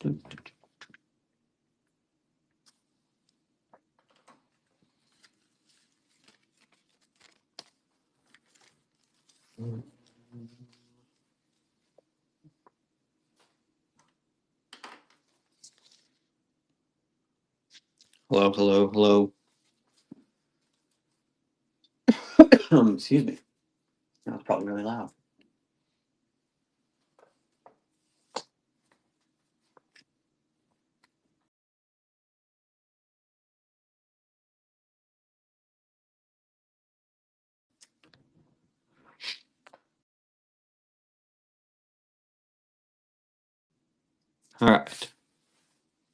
Hello, hello, hello. Excuse me. That was probably really loud. All right.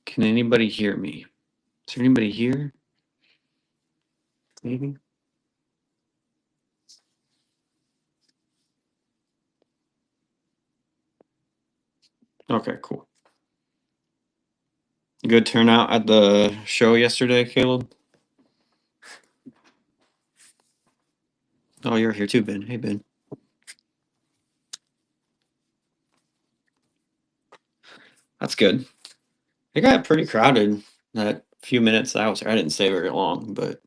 Can anybody hear me? Is there anybody here? Maybe. Okay, cool. Good turnout at the show yesterday, Caleb. Oh, you're here too, Ben. Hey, Ben. That's good. It got pretty crowded that few minutes I was there. I didn't stay very long, but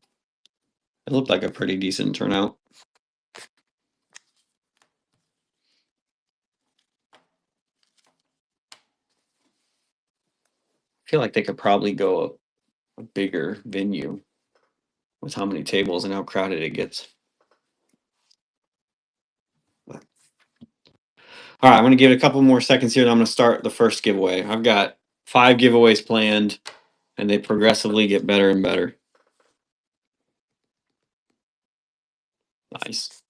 it looked like a pretty decent turnout. I feel like they could probably go a bigger venue with how many tables and how crowded it gets. But- All right, I'm going to give it a couple more seconds here and I'm going to start the first giveaway. I've got 5 giveaways planned and they progressively get better and better. Nice.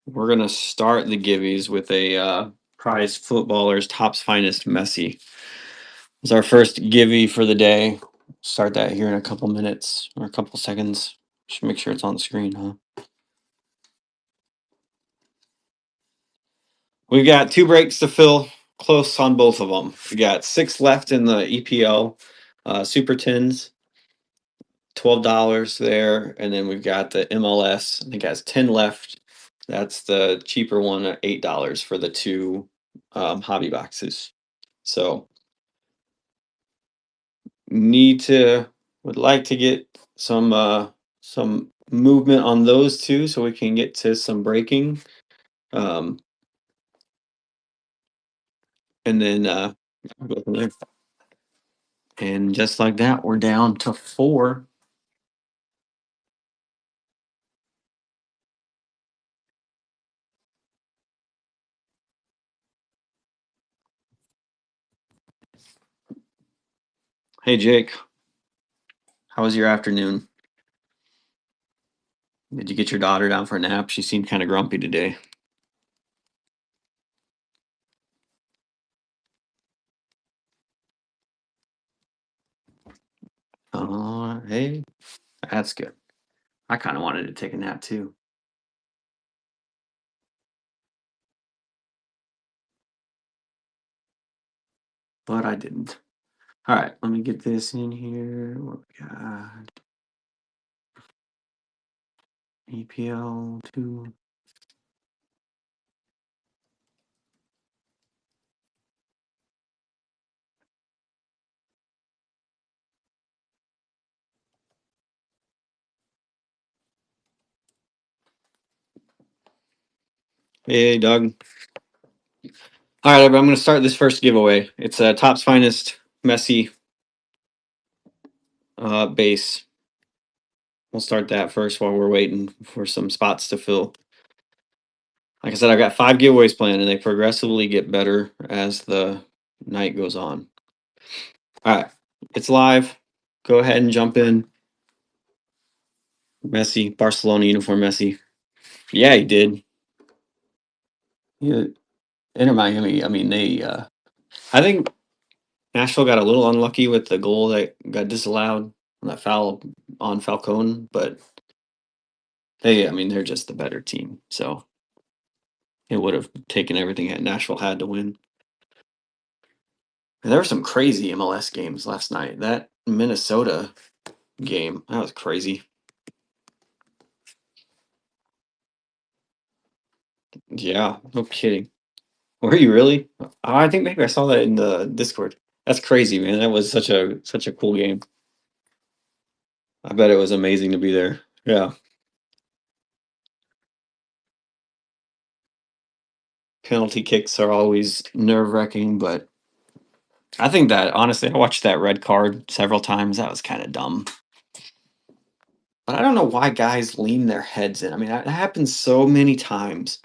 We're going to start the givvies with a prize footballer's Top's Finest Messi. It's our first givvy for the day. Start that here in a couple minutes or a couple seconds. Should make sure it's on the screen, huh? We've got 2 breaks to fill, close on both of them. We got 6 left in the EPL Super Tins, $12 there, and then we've got the MLS. I think it has 10 left. That's the cheaper one at $8 for the 2 hobby boxes. So would like to get some movement on those 2 so we can get to some breaking. And then go from there. And just like that, we're down to 4. Hey Jake, how was your afternoon? Did you get your daughter down for a nap? She seemed kind of grumpy today. Hey, that's good. I kind of wanted to take a nap too, but I didn't. All right, let me get this in here. What we got? EPL 2. Hey, Doug. All right, I'm going to start this first giveaway. It's a Top's Finest Messi base. We'll start that first while we're waiting for some spots to fill. Like I said, I've got 5 giveaways planned, and they progressively get better as the night goes on. All right, it's live. Go ahead and jump in. Messi, Barcelona uniform Messi. Yeah, he did. Yeah, Inter Miami. I mean, I think Nashville got a little unlucky with the goal that got disallowed on that foul on Falcone, but I mean, they're just the better team. So it would have taken everything that Nashville had to win. And there were some crazy MLS games last night. That Minnesota game, that was crazy. Yeah, no kidding. Were you really? I think maybe I saw that in the Discord. That's crazy, man. That was such a cool game. I bet it was amazing to be there. Yeah. Penalty kicks are always nerve-wracking, but I think that honestly, I watched that red card several times. That was kind of dumb. But I don't know why guys lean their heads in. I mean, that happens so many times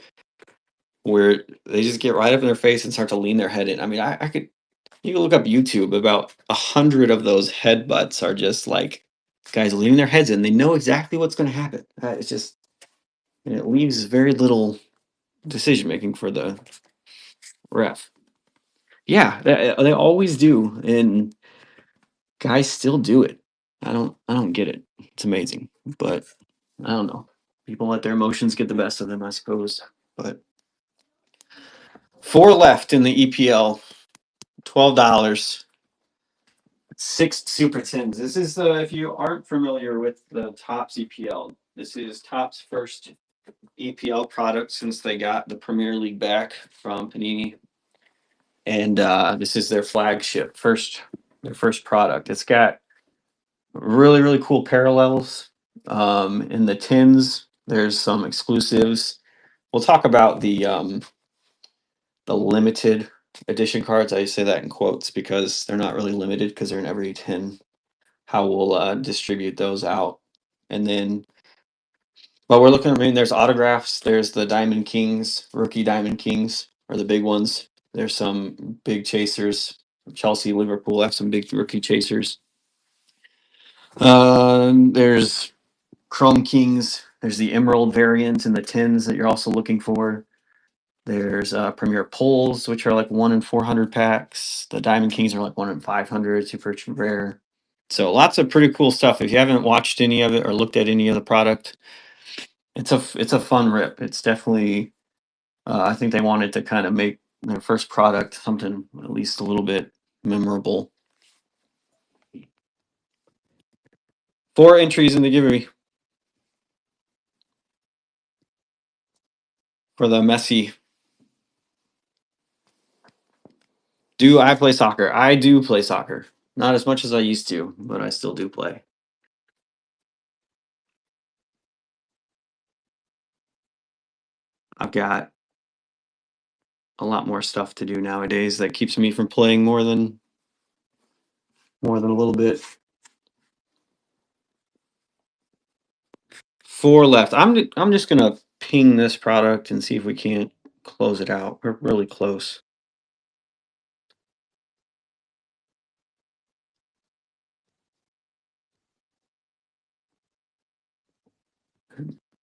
where they just get right up in their face and start to lean their head in. I mean, I could you can look up YouTube. About 100 of those headbutts are just like guys leaning their heads in. They know exactly what's going to happen. It's just and it leaves very little decision making for the ref. Yeah, they always do, and guys still do it. I don't get it. It's amazing, but I don't know. People let their emotions get the best of them, I suppose. But four left in the EPL. $12. Six Super Tins. This is if you aren't familiar with the Topps EPL, this is Topps first EPL product since they got the Premier League back from Panini, and this is their flagship their first product. It's got really cool parallels in the tins. There's some exclusives. We'll talk about the limited edition cards. I say that in quotes because they're not really limited because they're in every tin. How we'll distribute those out, and then but we're looking. I mean, there's autographs. There's the Diamond Kings, rookie Diamond Kings are the big ones. There's some big chasers. Chelsea, Liverpool have some big rookie chasers. There's Chrome Kings. There's the Emerald variant in the tins that you're also looking for. There's Premier Pulls, which are like 1 in 400 packs. The Diamond Kings are like 1 in 500, super rare. So lots of pretty cool stuff. If you haven't watched any of it or looked at any of the product, it's a fun rip. It's definitely I think they wanted to kind of make their first product something at least a little bit memorable. 4 entries in the giveaway for the Messi. Do I play soccer? I do play soccer. Not as much as I used to, but I still do play. I've got a lot more stuff to do nowadays that keeps me from playing more than a little bit. 4 left. I'm just gonna ping this product and see if we can't close it out. We're really close.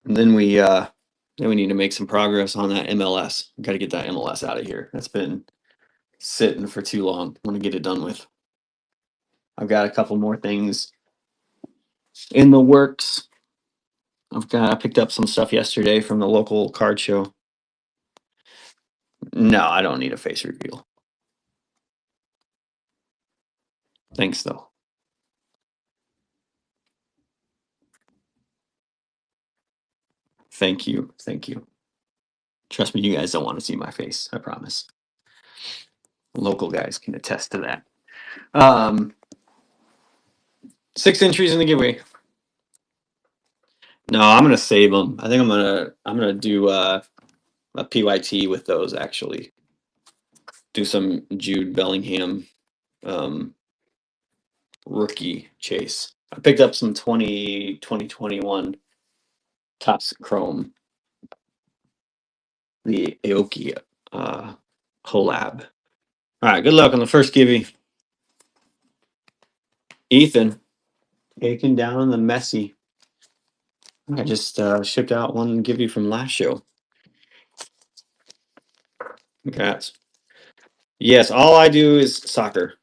And then we need to make some progress on that MLS. We got to get that MLS out of here. That's been sitting for too long. I want to get it done with. I've got a couple more things in the works. I picked up some stuff yesterday from the local card show. No, I don't need a face reveal. Thanks though. Thank you. Thank you. Trust me, you guys don't want to see my face. I promise. Local guys can attest to that. 6 entries in the giveaway. No, I'm gonna save them. I think I'm gonna do a PYT with those actually. Do some Jude Bellingham rookie chase. I picked up some 2021 Topps Chrome, the Aoki collab. All right, good luck on the first givey. Ethan taking down the Messi. I just shipped out one givey from last show. Congrats. Yes, all I do is soccer.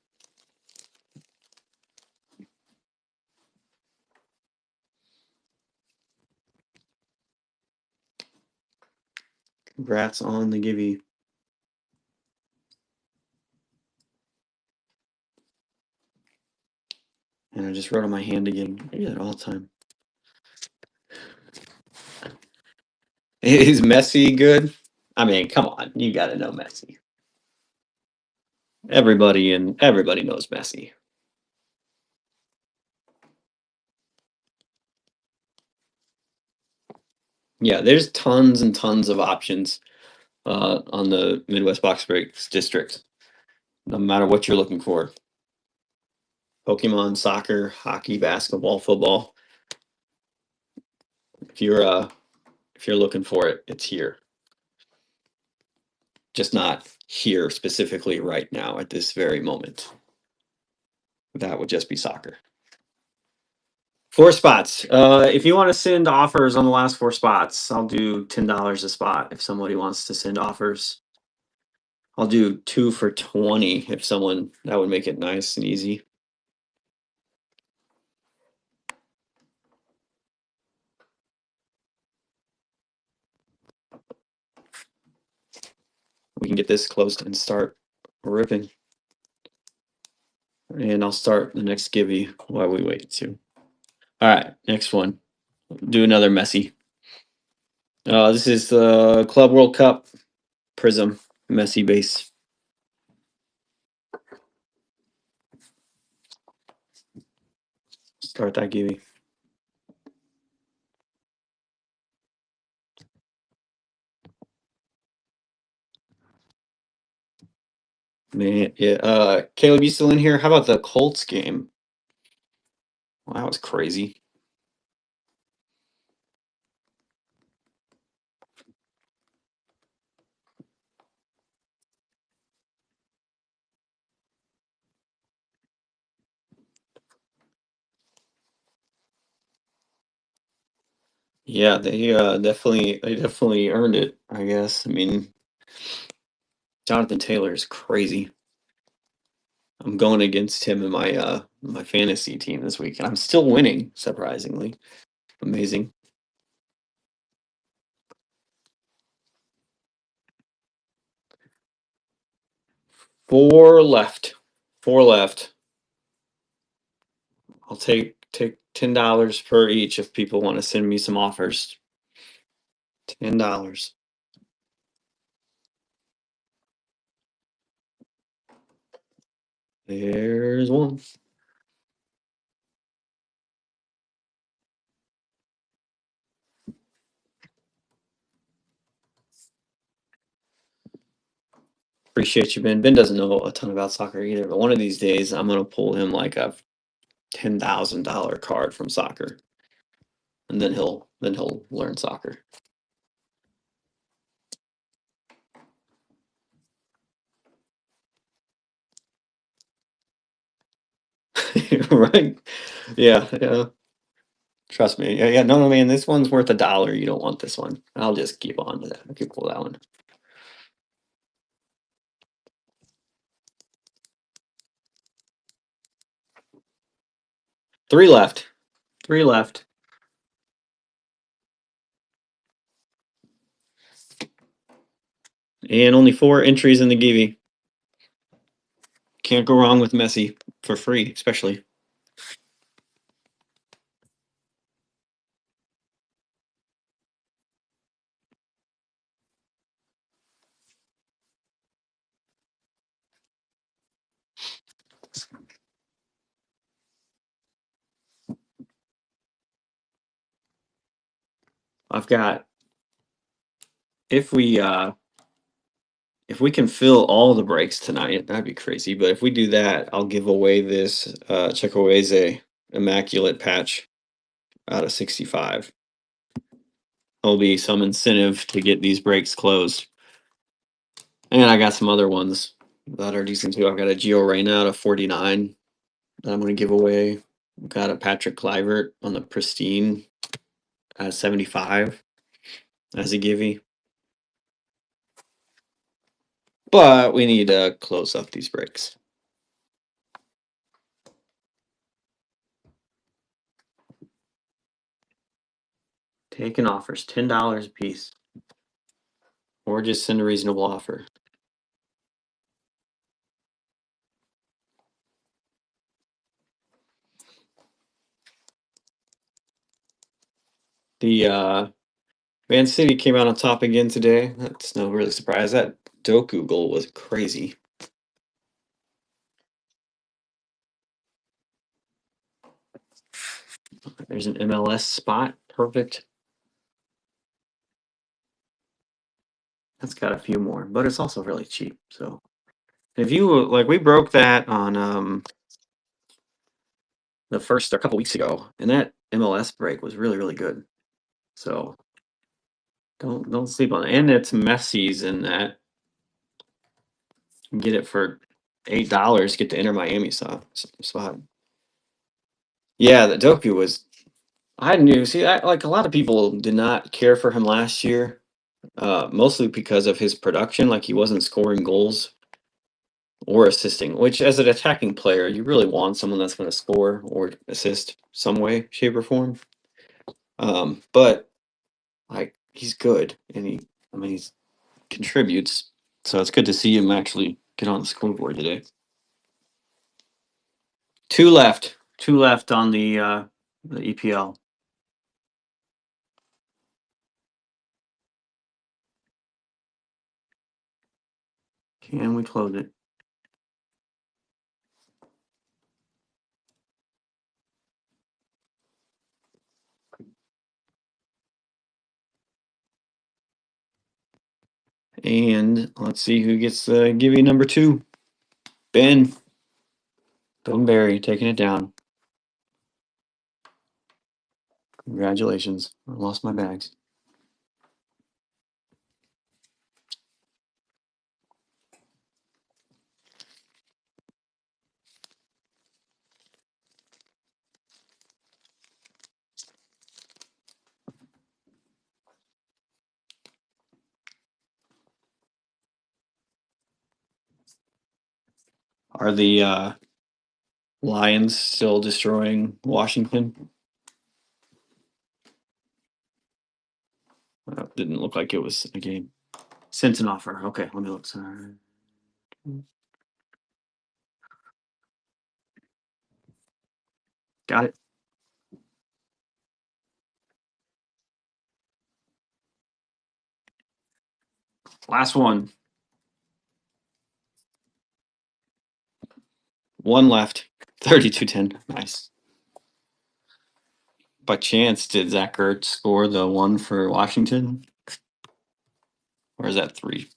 Congrats on the givey. And I just wrote on my hand again. I do that all the time. Is Messi good? I mean, come on, you got to know Messi. Everybody knows Messi. Yeah, there's tons and tons of options on the Midwest Box Breaks district. No matter what you're looking for, Pokemon, soccer, hockey, basketball, football. If you're looking for it, it's here. Just not here specifically right now at this very moment. That would just be soccer. 4 spots. If you want to send offers on the last 4 spots, I'll do $10 a spot. If somebody wants to send offers, I'll do 2 for 20. If someone, that would make it nice and easy. We can get this closed and start ripping. And I'll start the next givey while we wait too. All right, next one. Do another Messi. This is the Club World Cup Prism Messi base. Start that givey. Man, yeah. Caleb, you still in here? How about the Colts game? Well, that was crazy. Yeah, they definitely earned it, I guess. I mean, Jonathan Taylor is crazy. I'm going against him in my fantasy team this week, and I'm still winning, surprisingly. Amazing. 4 left. 4 left. I'll take $10 per each if people want to send me some offers. $10. There's one. Appreciate you, Ben. Ben doesn't know a ton about soccer either, but one of these days I'm gonna pull him like a $10,000 card from soccer, and then he'll learn soccer. Right? Yeah, yeah. Trust me. Yeah, yeah. No, no, man. This one's worth $1. You don't want this one. I'll just keep on to that. I can pull that one. 3 left. 3 left. And only 4 entries in the Givey. Can't go wrong with Messi for free, especially. I've got if we can fill all the breaks tonight, that'd be crazy. But if we do that, I'll give away this Checoese Immaculate patch out of 65. There'll be some incentive to get these breaks closed. And I got some other ones that are decent too. I've got a Gio Reyna out of 49 that I'm going to give away. I've got a Patrick Kluivert on the Pristine at 75 as a givey. But we need to close up these breaks. Taking offers, $10 a piece. Or just send a reasonable offer. The Man City came out on top again today. That's no really surprise. That Doku goal was crazy. There's an MLS spot. Perfect. That's got a few more, but it's also really cheap. So if you like, we broke that on the first a couple weeks ago, and that MLS break was really good. So don't sleep on it. And it's Messi's in that. You can get it for $8. Get the Inter Miami spot. Yeah, the Doku was. I knew. See, like a lot of people did not care for him last year, mostly because of his production. Like he wasn't scoring goals or assisting. Which, as an attacking player, you really want someone that's going to score or assist some way, shape, or form. But like he's good, and I mean, he contributes. So it's good to see him actually get on the scoreboard today. Two left. Two left on the EPL. Can we close it? And let's see who gets the give you number 2. Ben. Ben Barry taking it down. Congratulations. I lost my bags. Are the Lions still destroying Washington? Didn't look like it was a game. Sent an offer. Okay, let me look. Sorry. Got it. Last one. One left. 32-10. Nice. By chance, did Zach Ertz score the one for Washington? Or is that 3?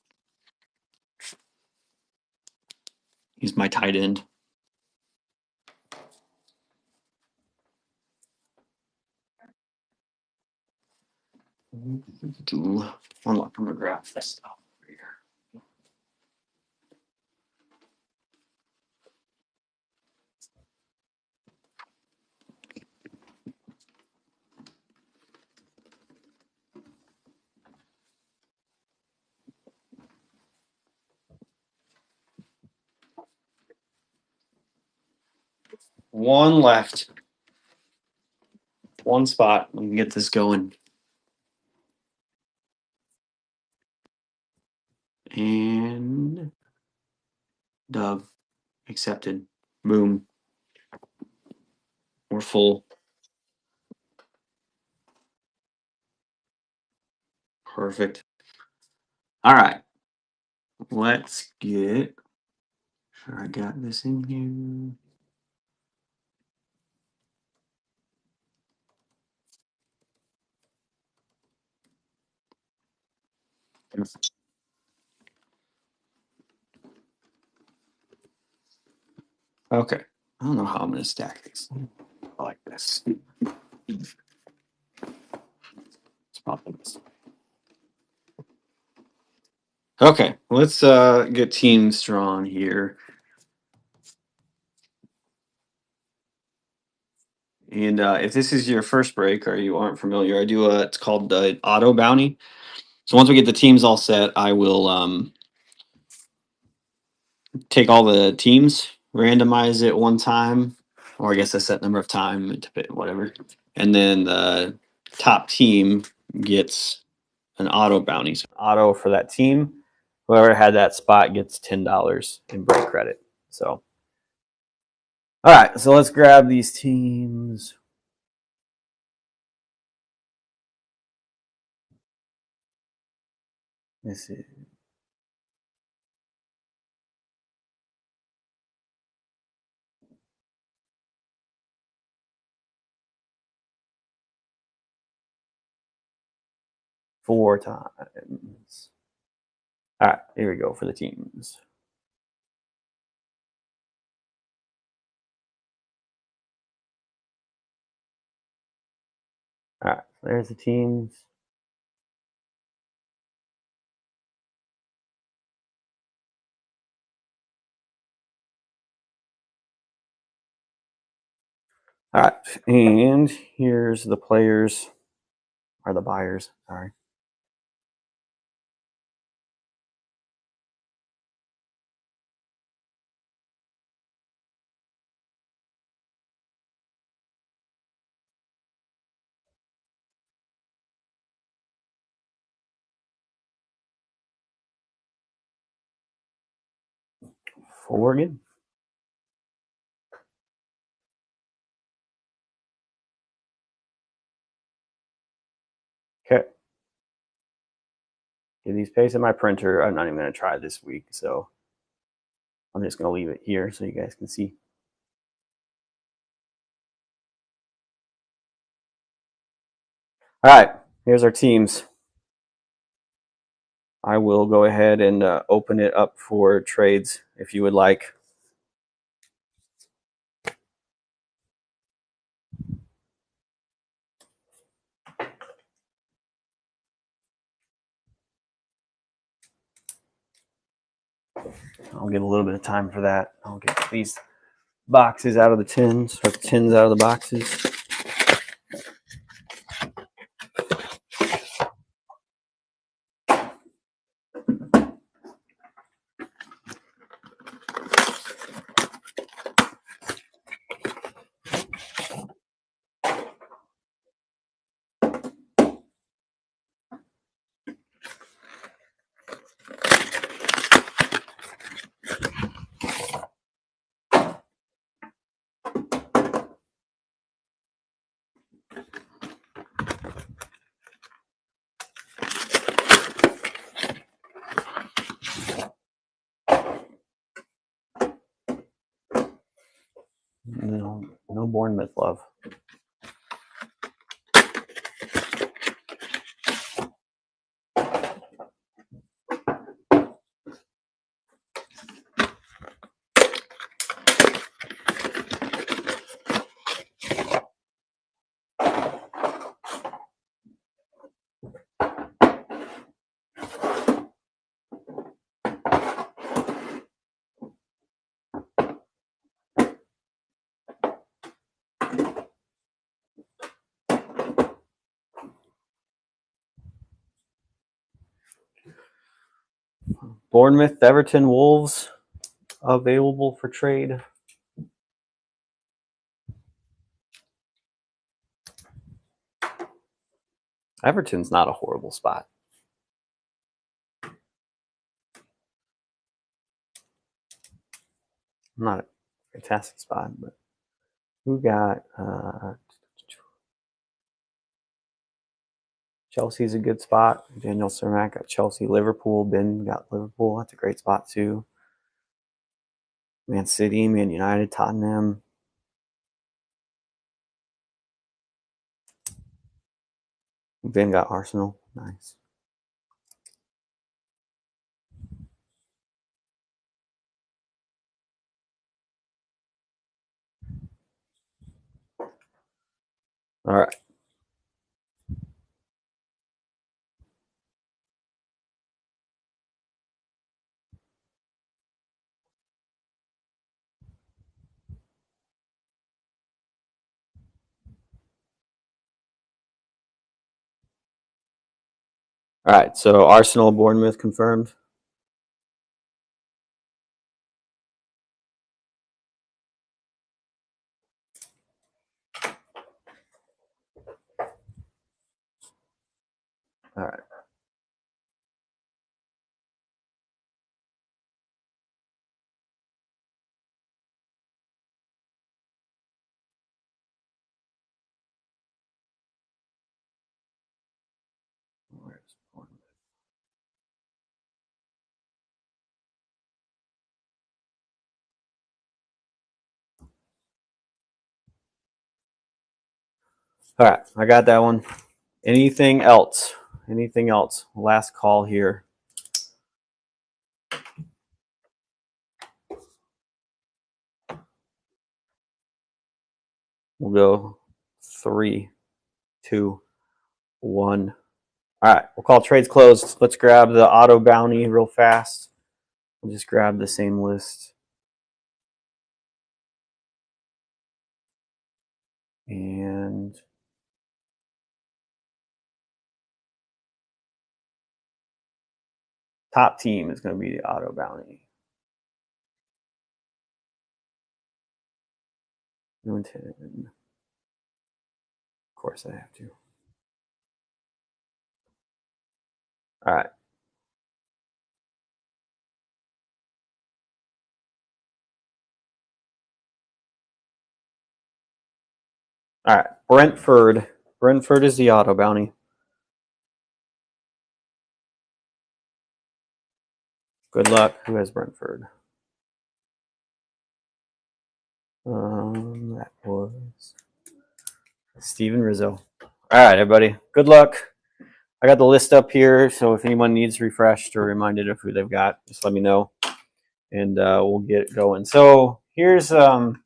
He's my tight end. I'm gonna grab this stuff here. One left. One spot. We can get this going. And Doug accepted. Boom. We're full. Perfect. All right. Let's get. Sure, I got this in here. Okay. I don't know how I'm going to stack these. I like this. It's probably this. Okay. Let's get teams drawn here. And if this is your first break or you aren't familiar, I do it's called the auto bounty. So once we get the teams all set, I will take all the teams, randomize it one time, or I guess a set number of time, whatever. And then the top team gets an auto bounty. So auto for that team. Whoever had that spot gets $10 in break credit. So, all right. So let's grab these teams. This is 4 times. All right, here we go for the teams. All right, so there's the teams. All right, and here's the players, or the buyers, sorry. Four again. Okay. Get these pasted in my printer. I'm not even going to try this week, so I'm just going to leave it here so you guys can see. All right, here's our teams. I will go ahead and open it up for trades if you would like. I'll get a little bit of time for that. I'll get these boxes out of the tins, or the tins out of the boxes. No Bournemouth love. Bournemouth, Everton, Wolves available for trade. Everton's not a horrible spot. Not a fantastic spot, but who got Chelsea's a good spot. Daniel Cermak got Chelsea. Liverpool, Ben got Liverpool. That's a great spot too. Man City, Man United, Tottenham. Ben got Arsenal. Nice. All right. All right. So Arsenal, Bournemouth confirmed. All right. Where's Bournemouth? All right, I got that one. Anything else? Anything else? Last call here. We'll go 3, 2, 1. All right, we'll call trades closed. Let's grab the auto bounty real fast. We'll just grab the same list. And top team is going to be the auto bounty. Of course I have to. All right. All right. Brentford. Brentford is the auto bounty. Good luck. Who has Brentford? That was Steven Rizzo. All right, everybody. Good luck. I got the list up here, so if anyone needs refreshed or reminded of who they've got, just let me know, and we'll get going. So here's the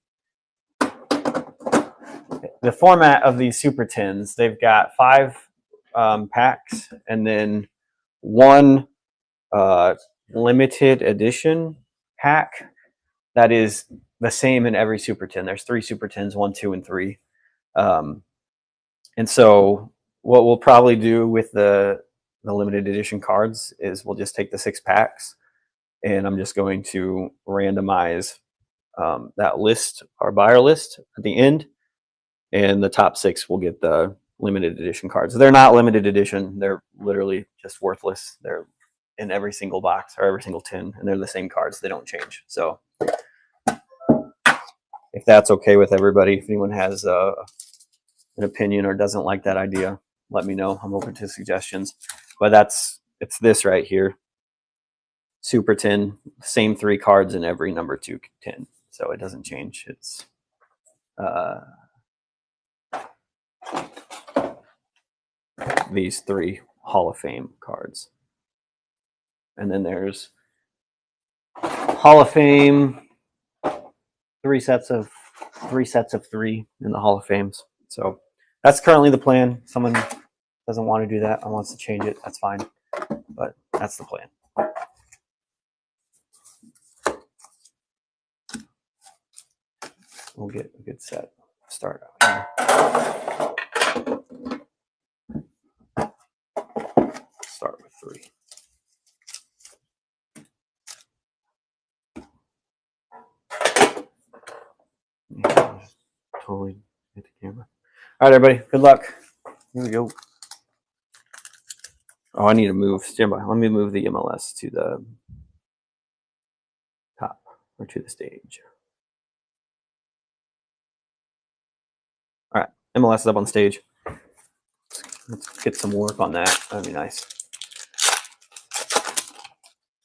format of these Super Tins. They've got 5 packs, and then 1 limited edition pack that is the same in every Super Tin. There's 3 Super Tins, 1, 2, and 3. And so what we'll probably do with the limited edition cards is we'll just take the 6 packs, and I'm just going to randomize that list, our buyer list, at the end, and the top 6 will get the limited edition cards. They're not limited edition. They're literally just worthless. They're in every single box or every single tin, and they're the same cards. They don't change. So if that's okay with everybody, if anyone has an opinion or doesn't like that idea, let me know. I'm open to suggestions. But it's this right here. Super tin, same 3 cards in every number 2 tin. So it doesn't change. It's these 3 Hall of Fame cards. And then there's Hall of Fame, 3 sets of 3 in the Hall of Fames. So that's currently the plan. Someone doesn't want to do that and wants to change it, that's fine. But that's the plan. We'll get a good set start out here. Start with 3. Yeah, totally hit the camera. All right, everybody. Good luck. Here we go. Oh, I need to move. Stand by. Let me move the MLS to the top or to the stage. All right, MLS is up on stage. Let's get some work on that. That'd be nice.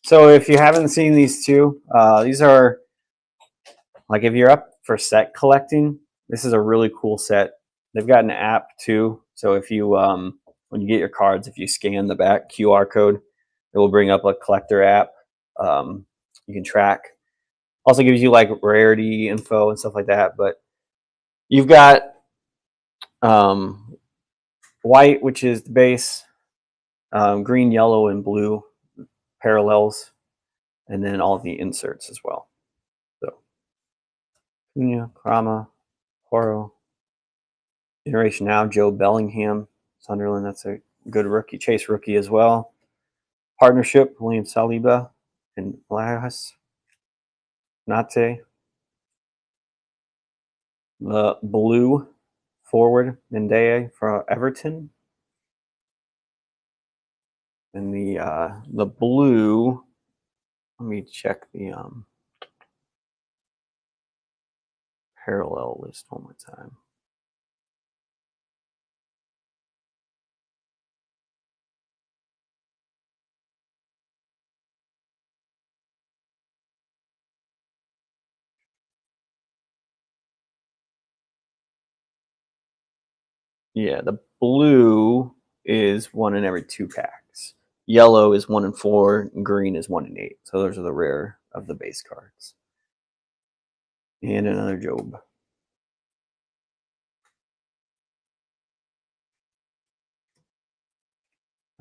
So if you haven't seen these 2, these are like if you're up for set collecting, this is a really cool set. They've got an app too. So if you when you get your cards, if you scan the back QR code, it will bring up a collector app. You can track. Also gives you like rarity info and stuff like that. But you've got white, which is the base, green, yellow, and blue parallels, and then all the inserts as well. So Cunha, Krama, Horo, Generation Now, Joe Bellingham, Sunderland. That's a good rookie. Chase rookie as well. Partnership, William Saliba and Lajas, Nate. The blue forward, Ndeye for Everton. And the blue, let me check the parallel list one more time. Yeah, the blue is 1 in every 2 packs. Yellow is 1 in 4, and green is 1 in 8. So those are the rare of the base cards. And another Job.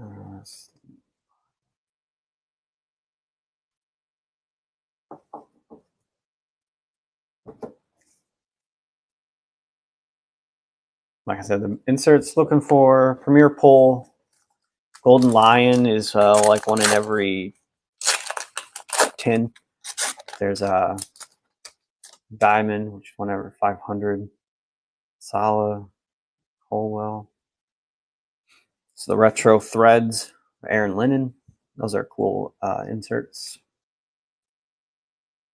Uh, like I said, the inserts looking for Premier Pull. Golden Lion is like 1 in every 10. There's a Diamond, which is 1 every 500. Sala, Holwell. So the retro threads, Aaron Lennon. Those are cool inserts.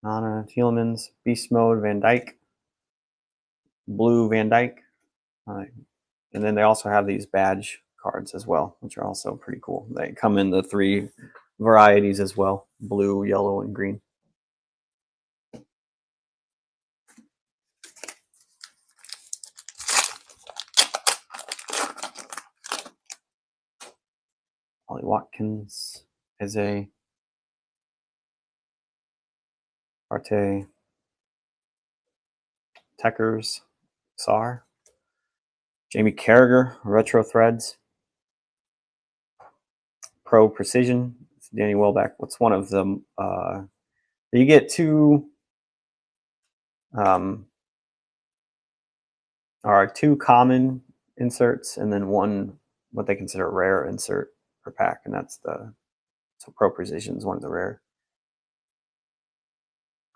Nana Tielemans, Beast Mode, Van Dyke, Blue Van Dyke. And then they also have these badge cards as well, which are also pretty cool. They come in the 3 varieties as well: blue, yellow, and green. Ollie Watkins, Eze, Arte, Techers, Sar, Jamie Carragher, Retro Threads, Pro Precision, Danny Welbeck. What's one of them? You get 2 2 common inserts and then 1 what they consider rare insert per pack, and that's the Pro Precision is one of the rare.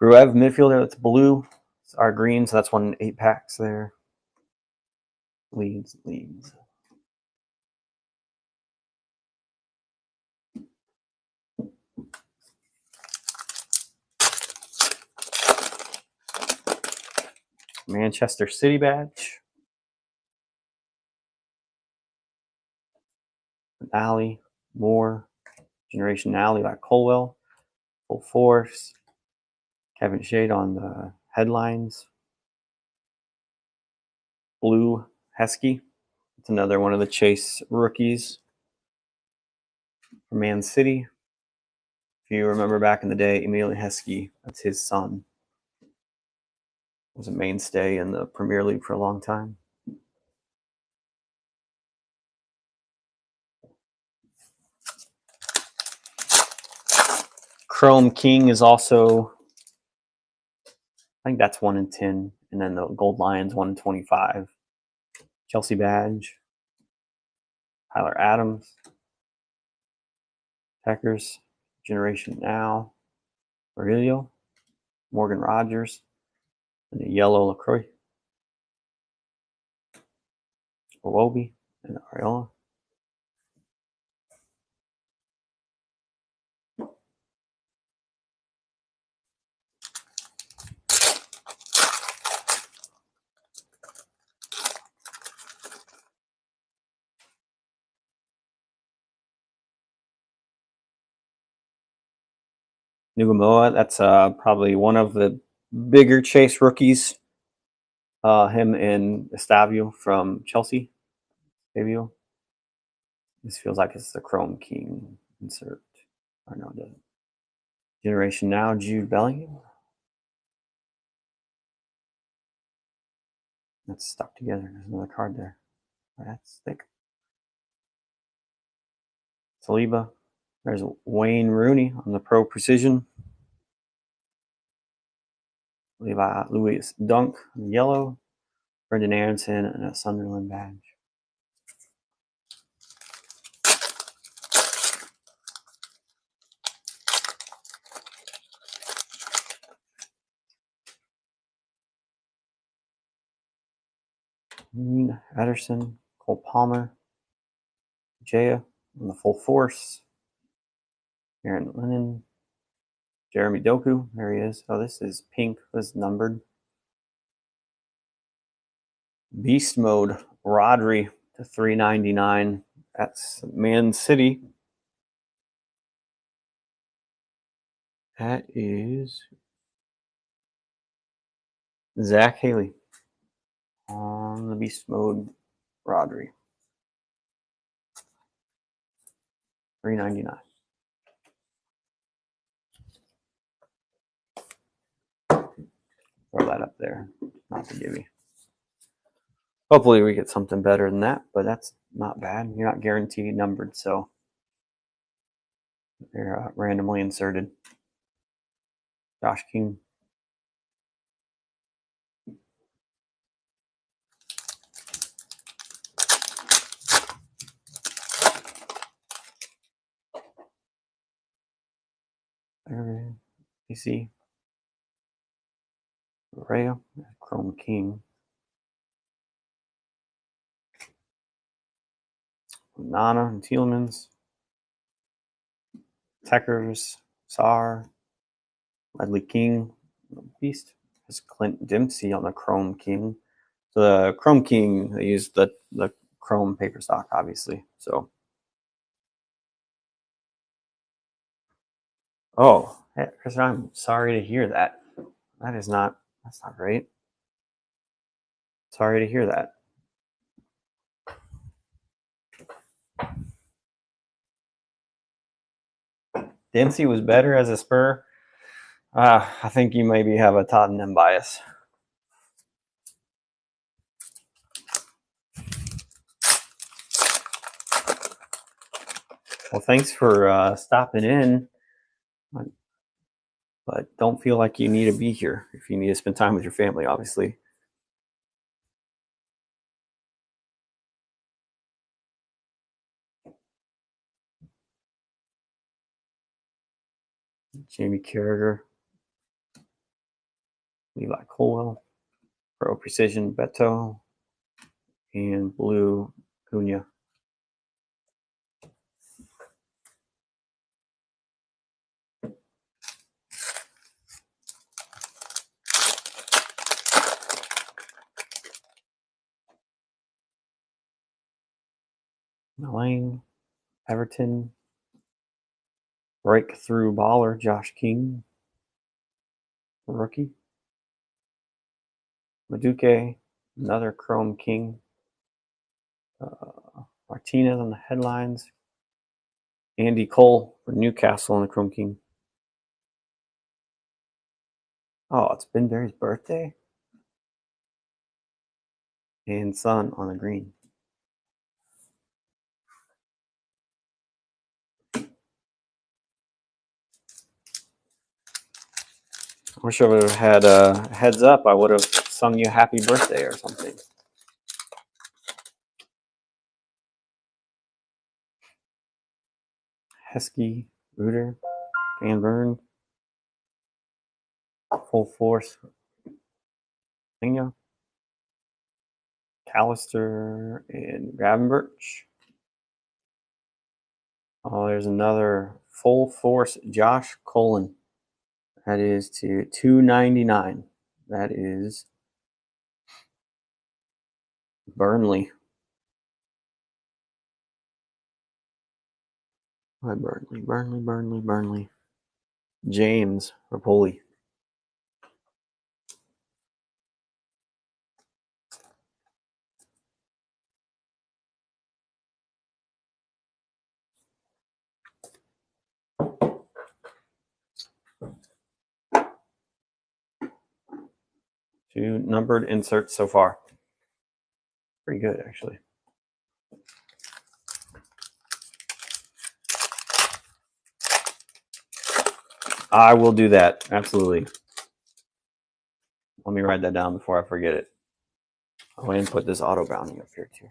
Gruev midfielder, that's blue. It's our green, so that's 1 in 8 packs there. Leads. Manchester City badge. Alley, Moore, Generation Alley by Colwell. Full Force. Kevin Shade on the headlines. Blue Heskey. It's another one of the Chase rookies from Man City. If you remember back in the day, Emil Heskey, that's his son, was a mainstay in the Premier League for a long time. Chrome King is also, I think that's 1 in 10, and then the Gold Lions 1 in 25. Chelsea badge, Tyler Adams, Packers, Generation Now, Aurelio, Morgan Rogers, and the yellow LaCroix, Iwobi, and Ariola. Nugamoa, that's probably one of the bigger Chase rookies. Him and Estavio from Chelsea. Estavio. This feels like it's the Chrome King insert. Or no, the Generation Now, Jude Bellingham. That's stuck together. There's another card there. That's thick. Saliba. There's Wayne Rooney on the Pro Precision. Louis Dunk in yellow. Brendan Aronson and a Sunderland badge. Ederson, Cole Palmer, Jaya on the Full Force. Aaron Lennon, Jeremy Doku, there he is. Oh, this is pink. This is numbered. Beast Mode, Rodri to 399. That's Man City. That is Zach Haley on the Beast Mode Rodri. $3.99. Throw that up there. Not to give you. Hopefully we get something better than that, but that's not bad. You're not guaranteed numbered, so they're randomly inserted. Josh King. PC. Rhea. Chrome King. Nana and Tielemans. Techers. Sar. Ledley King. Beast. There's Clint Dempsey on the Chrome King. So the Chrome King, they use the Chrome paper stock, obviously. So, oh, hey, Chris, I'm sorry to hear that. That's not great. Sorry to hear that. Dempsey was better as a Spur. I think you maybe have a Tottenham bias. Well, thanks for stopping in. But don't feel like you need to be here if you need to spend time with your family, obviously. Jamie Carragher, Levi Colwell, Pro Precision Beto, and Blue Cunha. Mullane, Everton, Breakthrough Baller, Josh King, rookie. Maduke, another Chrome King. Martinez on the headlines. Andy Cole for Newcastle on the Chrome King. Oh, it's Ben Berry's birthday. And Son on the green. I wish I would have had a heads up. I would have sung you happy birthday or something. Heskey, Reuter, Van Bern, Full Force, Linga, Callister, and Gravenberch. Oh, there's another Full Force Josh Colin. That is to $2.99. That is Burnley. Hi, Burnley. James Rapoli. Two numbered inserts so far. Pretty good, actually. I will do that. Absolutely. Let me write that down before I forget it. I'll go ahead and put this auto bounding up here too.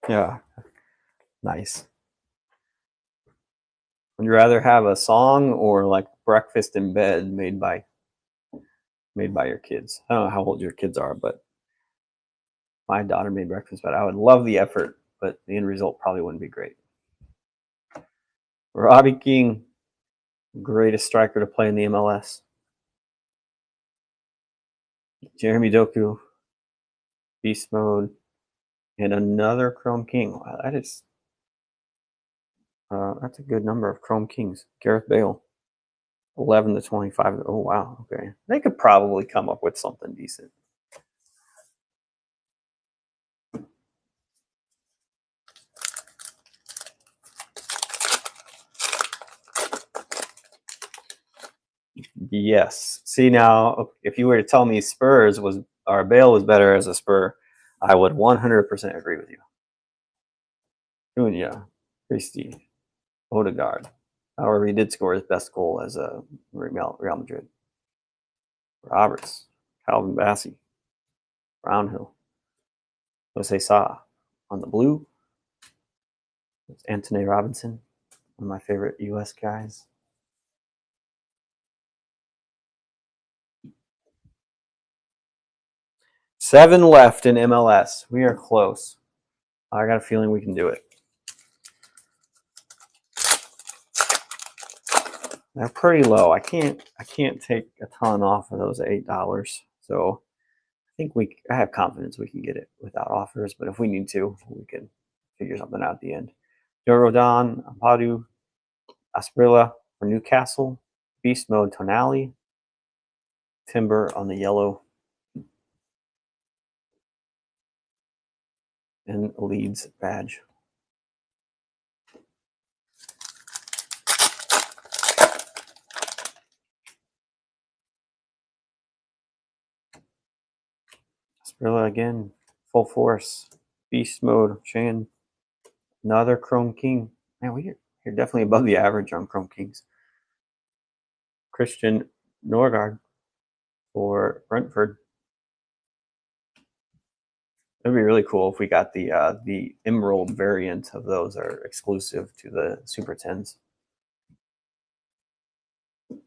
Yeah. Nice. Would you rather have a song or like breakfast in bed made by your kids? I don't know how old your kids are, but my daughter made breakfast, but I would love the effort, but the end result probably wouldn't be great. Robbie King, greatest striker to play in the MLS. Jeremy Doku, Beast Mode, and another Chrome King. Wow, that's a good number of Chrome Kings. Gareth Bale, 11 to 25. Oh wow, okay. They could probably come up with something decent. Yes. See now, if you were to tell me Spurs was or Bale was better as a Spur, I would 100% agree with you. Cunha, Christie, Odegaard. However, he did score his best goal as a Real Madrid. Roberts, Calvin Bassey, Brownhill, Jose Sa. On the blue, it's Anthony Robinson, one of my favorite U.S. guys. Seven left in MLS. We are close. I got a feeling we can do it. They're pretty low. I can't take a ton off of those at $8. So I think I have confidence we can get it without offers, but if we need to, we can figure something out at the end. Joe Rodon, Ampadu, Asprilla for Newcastle, Beast Mode Tonali, Timber on the yellow, and Leeds badge. Asprilla again, full force, Beast Mode, Shan, another Chrome King. Man, we're definitely above the average on Chrome Kings. Christian Norgard for Brentford. It'd be really cool if we got the emerald variant of those are exclusive to the Super 10s. All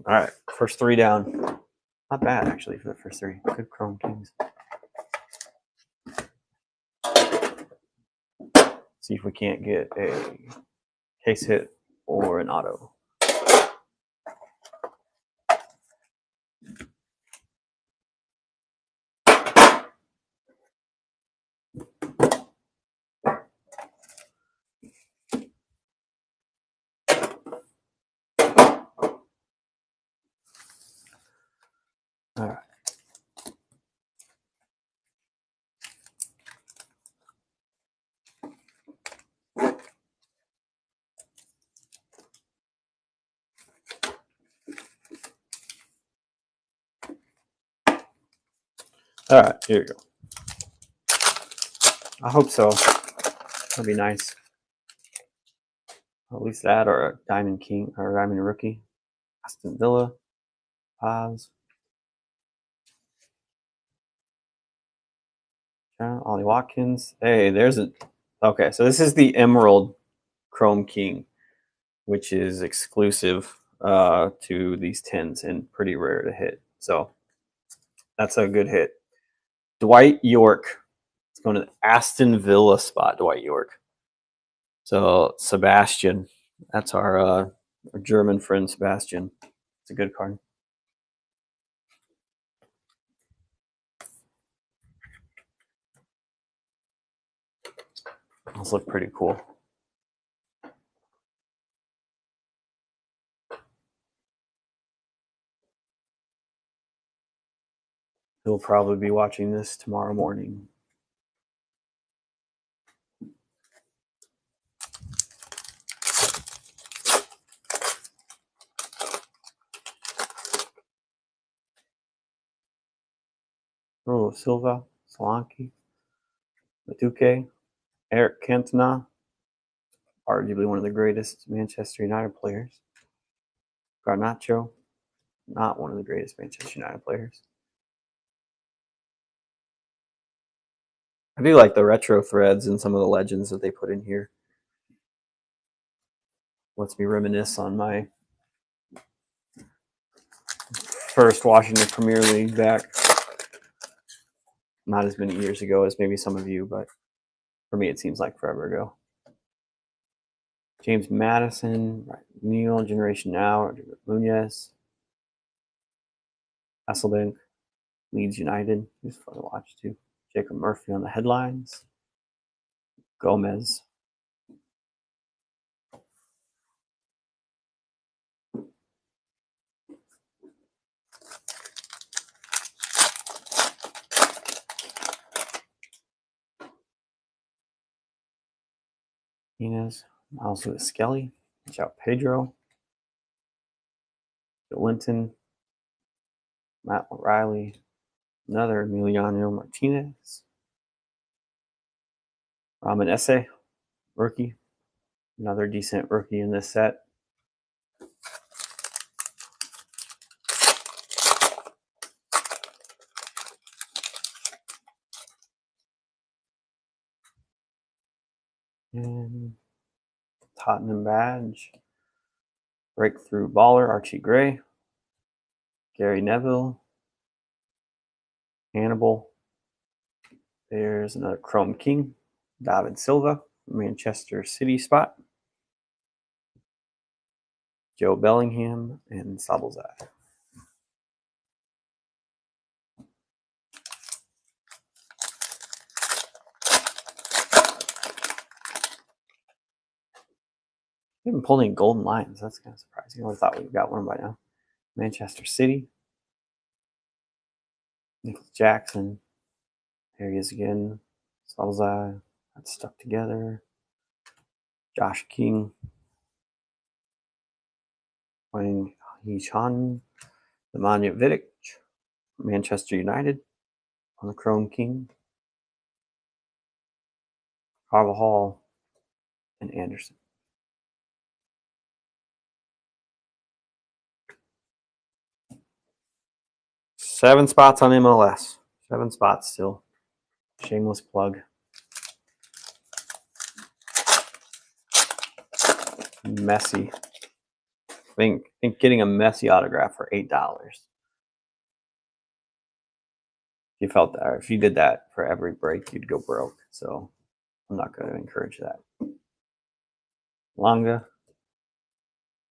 right, first three down. Not bad actually for the first three. Good Chrome Kings. See if we can't get a case hit or an auto. All right. All right, here you go. I hope so. That'd be nice. At least that or a Diamond King or a Diamond Rookie. Aston Villa. Paz. Ollie Watkins. Hey, there's a. Okay, so this is the Emerald Chrome King, which is exclusive to these 10s and pretty rare to hit. So that's a good hit. Dwight York. It's going to the Aston Villa spot, Dwight York. So Sebastian. That's our German friend, Sebastian. It's a good card. Those look pretty cool. He'll probably be watching this tomorrow morning. Oh, Silva, Solanke, Maduke, Eric Cantona, arguably one of the greatest Manchester United players. Garnacho, not one of the greatest Manchester United players. I do like the retro threads and some of the legends that they put in here. Lets me reminisce on my first watching the Premier League back. Not as many years ago as maybe some of you, but for me it seems like forever ago. James Madison, Neil, Generation Now, Nunez, Hasselbank, Leeds United. He's fun to watch too. Jacob Murphy on the headlines. Gomez. Martinez. Also with Skelly. Watch out, Pedro. Linton. Matt O'Reilly. Another Emiliano Martinez. Ramen Esse, rookie. Another decent rookie in this set. And Tottenham badge. Breakthrough baller, Archie Gray. Gary Neville. Hannibal. There's another Chrome King. David Silva, Manchester City spot. Joe Bellingham and Sabelzai. We haven't pulled any golden lions. That's kind of surprising. I would have thought we've got one by now. Manchester City. Nicholas Jackson. There he is again. Sabelzai. That's stuck together. Josh King. Wang Hee-chan. Nemanja Vidic. Manchester United on the Chrome King. Carvajal and Anderson. Seven spots on MLS. 7 spots still. Shameless plug. Messi. I think getting a Messi autograph for $8. If you felt that, or if you did that for every break, you'd go broke. So I'm not going to encourage that. Longa,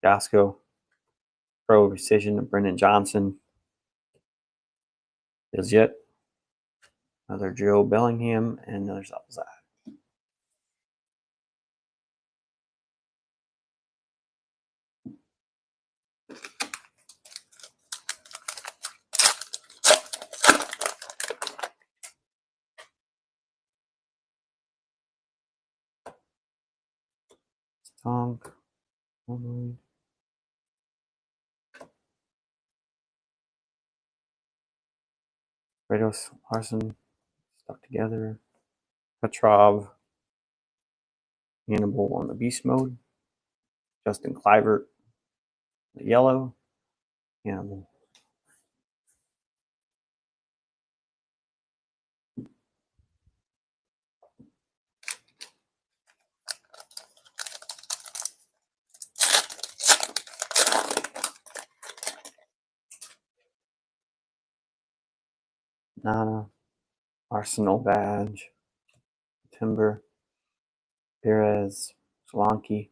Gasco, Pro Precision, Brendan Johnson. Is yet another Joe Bellingham and another Zalzad. Song. Kratos, Larson, stuck together. Petrov, Hannibal on the beast mode. Justin Clivert, the yellow. Hannibal. Nana, Arsenal badge. Timber, Perez, Solanke,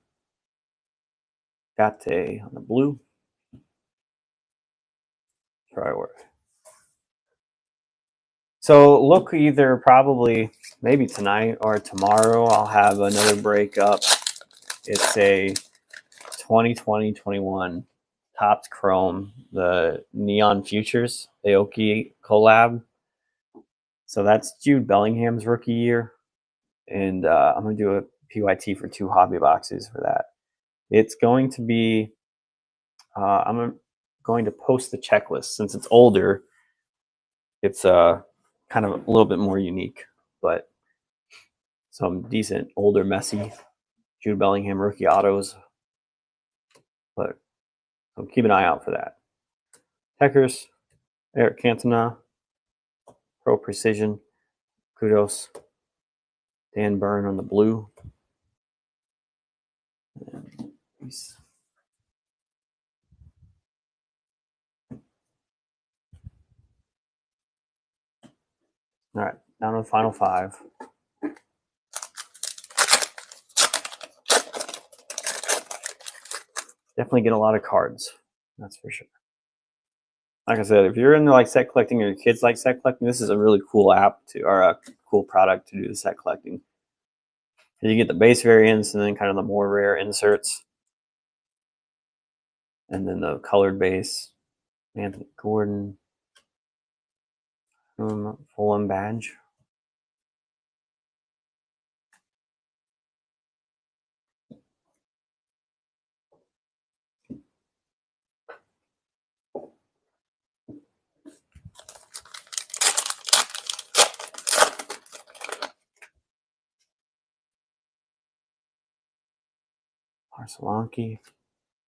Gate on the blue. Try work. So look either probably maybe tonight or tomorrow I'll have another break up. It's a 2020-21 Topps Chrome, the Neon Futures Aoki collab. So that's Jude Bellingham's rookie year. And I'm going to do a PYT for 2 hobby boxes for that. It's going to be, I'm going to post the checklist. Since it's older, it's kind of a little bit more unique, but some decent older Messi, Jude Bellingham rookie autos. But so keep an eye out for that. Heckers, Eric Cantona, Pro Precision, Kudos, Dan Byrne on the blue. And peace. All right, down to the final 5. Definitely get a lot of cards, that's for sure. like I said, if you're into like set collecting or your kids like set collecting, this is a really cool app to or a cool product to do the set collecting. You get the base variants and then kind of the more rare inserts, and then the colored base. Anthony Gordon, Fulham badge. Arsalanki,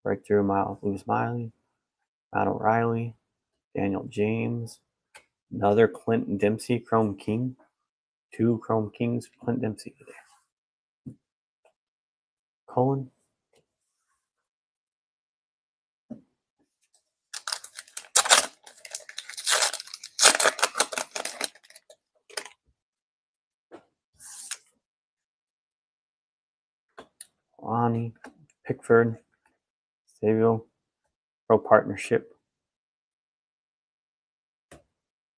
Breakthrough, Lewis Miley, Matt O'Reilly, Daniel James, another Clint Dempsey Chrome King. 2 Chrome Kings, Clint Dempsey today. Cullen. Lonnie, Pickford, Savio, Pro Partnership,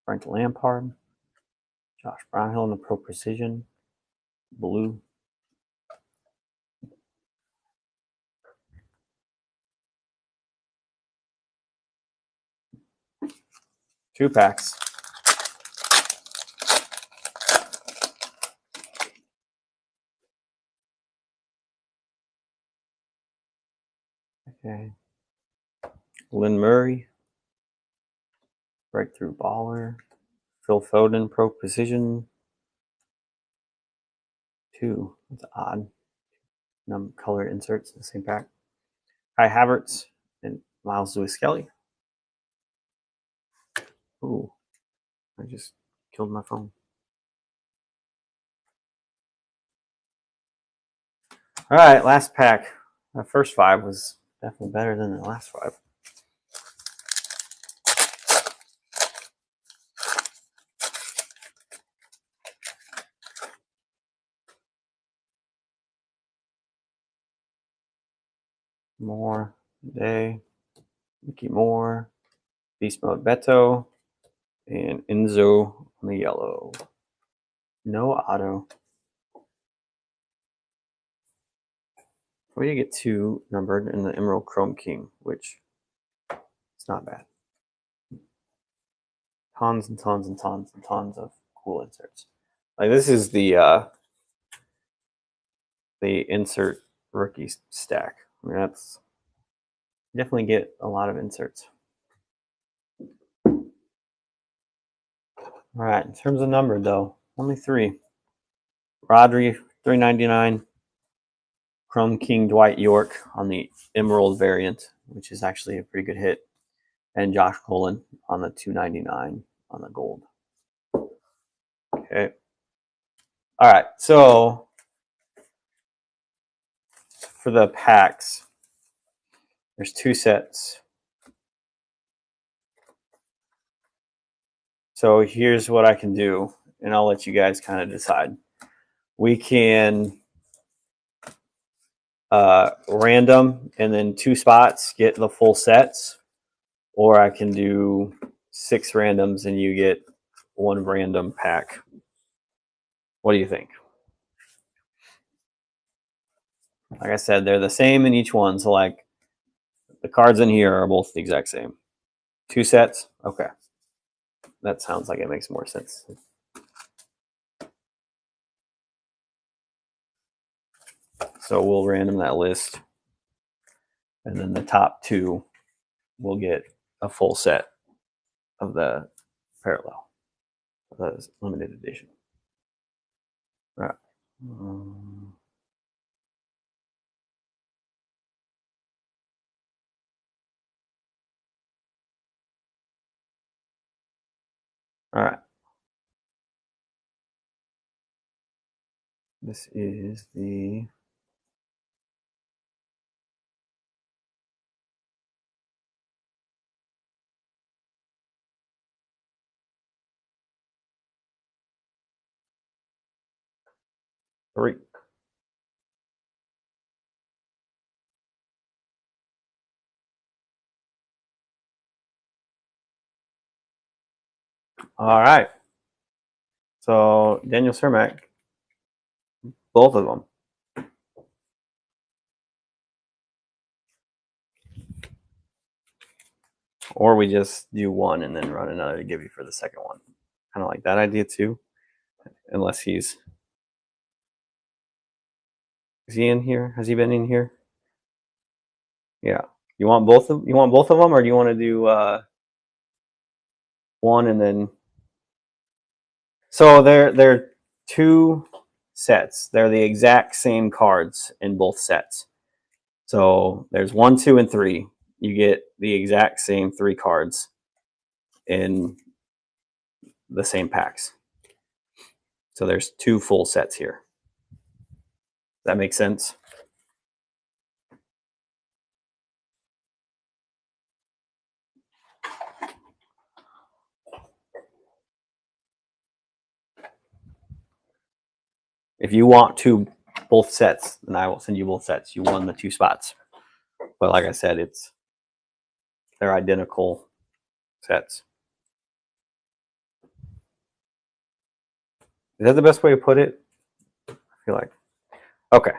Frank Lampard, Josh Brownhill in the Pro Precision, Blue. Two packs. Okay. Lynn Murray, Breakthrough Baller, Phil Foden, Pro Precision. 2. That's odd. Color inserts in the same pack. Kai Havertz and Miles Lewis Kelly. Ooh, I just killed my phone. All right, last pack. The first 5 was definitely better than the last 5. Moore, Day, Mickey Moore, Beast Mode Beto, and Enzo on the yellow. No auto. We get 2 numbered in the Emerald Chrome King, which is not bad. Tons and tons and tons and tons of cool inserts. Like this is the insert rookie stack. I mean, that's definitely get a lot of inserts. All right, in terms of numbered though, only 3. Rodri, $3.99. Chrome King Dwight York on the Emerald variant, which is actually a pretty good hit, and Josh Cullen on the $2.99 on the gold. Okay. All right, so for the packs, there's 2 sets. So here's what I can do, and I'll let you guys kind of decide. We can random and then 2 spots get the full sets, or I can do 6 randoms and you get 1 random pack. What do you think? Like I said, they're the same in each one. So like the cards in here are both the exact same. 2 sets? Okay. That sounds like it makes more sense. So we'll random that list. And then the top 2 will get a full set of the parallel, the limited edition. All right. All right. This is the three. All right. So Daniel Cermak, both of them. Or we just do one and then run another to give you for the second one. Kind of like that idea too. Unless he's is he in here? Has he been in here? Yeah. You want both of them, or do you want to do one and then? So they're two sets. They're the exact same cards in both sets. So there's 1, 2, and 3. You get the exact same 3 cards in the same packs. So there's 2 full sets here. Does that make sense? If you want both sets, then I will send you both sets. You won the 2 spots. But like I said, they're identical sets. Is that the best way to put it? I feel like. Okay.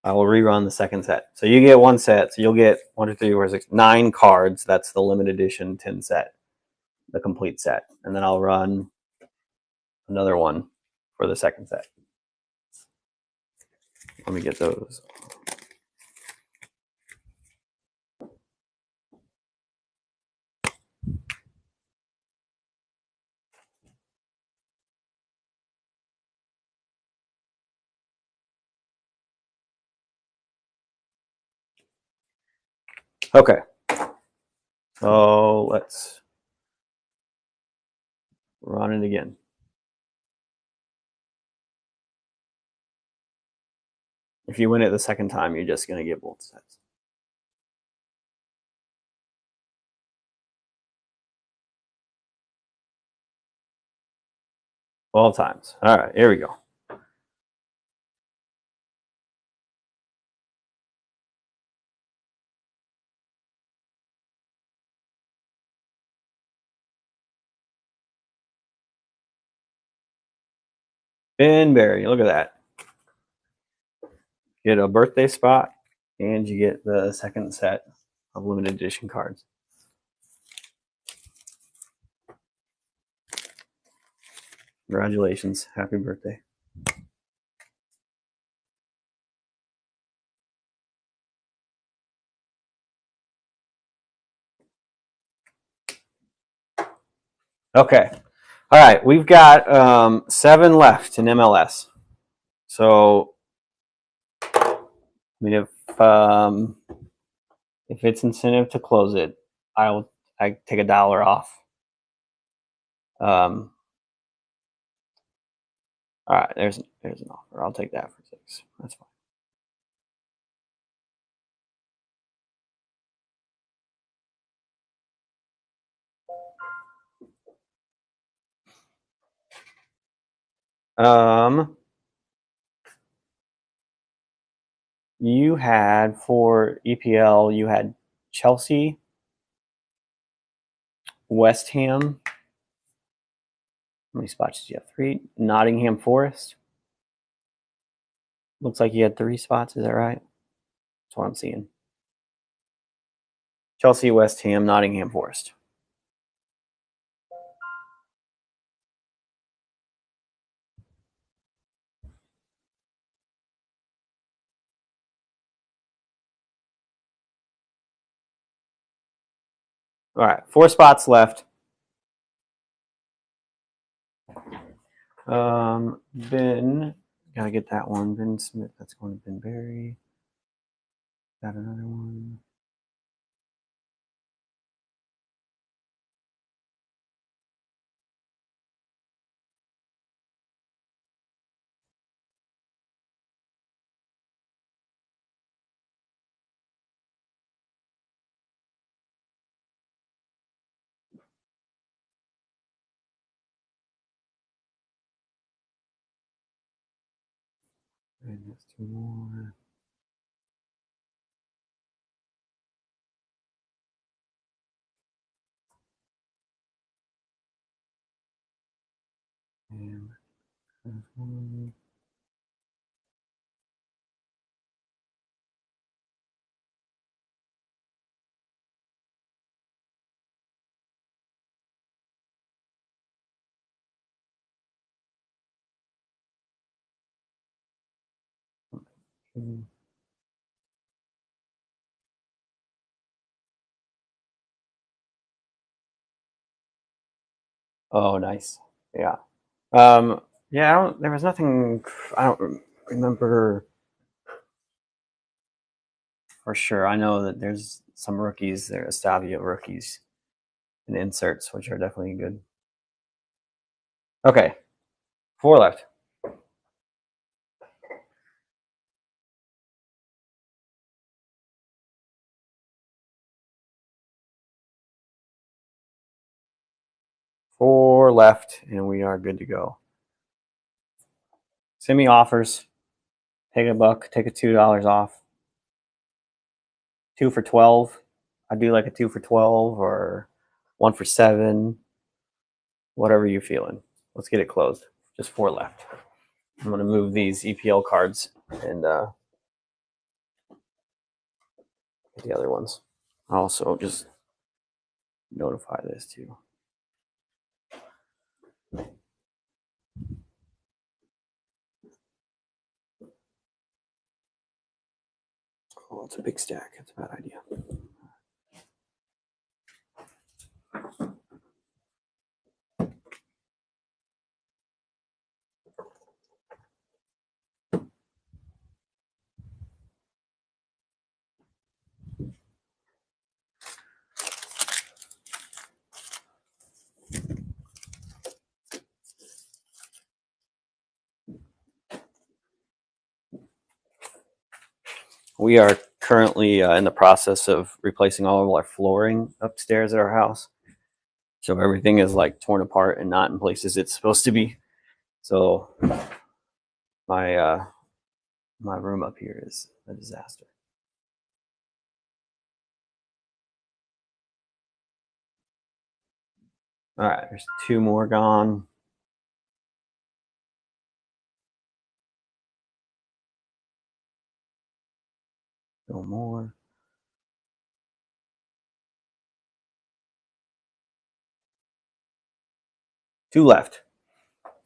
I will rerun the second set. So you get one set. So you'll get 1, 2, 3, 4, 6, 9 cards. That's the limited edition 10 set, the complete set. And then I'll run another one for the second set. Let me get those. Okay. So let's run it again. If you win it the second time, you're just going to get both sets. All times. All right, here we go. Ben Berry, look at that. Get a birthday spot, and you get the second set of limited edition cards. Congratulations. Happy birthday. Okay. All right. We've got 7 left in MLS. So, I mean, if it's incentive to close it, I take $1 off. All right. There's an offer. I'll take that for 6. That's fine. You had for EPL, you had Chelsea, West Ham. How many spots did you have? 3. Nottingham Forest. Looks like you had 3 spots. Is that right? That's what I'm seeing. Chelsea, West Ham, Nottingham Forest. All right, 4 spots left. Ben, gotta get that one. Ben Smith, that's going to Ben Berry. Got another one. And there's 2 more. Oh, nice. Yeah. Yeah, there was nothing. I don't remember for sure. I know that there's some rookies, there are Estavia rookies and inserts, which are definitely good. Okay, 4 left. Four left, and we are good to go. Send me offers. Take $1, take a $2 off. 2 for 12. I do like a 2 for 12 or 1 for 7. Whatever you're feeling. Let's get it closed. Just 4 left. I'm going to move these EPL cards and the other ones. I'll also just notify this too. Oh, it's a big stack. It's a bad idea. We are currently in the process of replacing all of our flooring upstairs at our house. So everything is like torn apart and not in places it's supposed to be. So my my room up here is a disaster. All right, there's 2 more gone. No more. 2 left.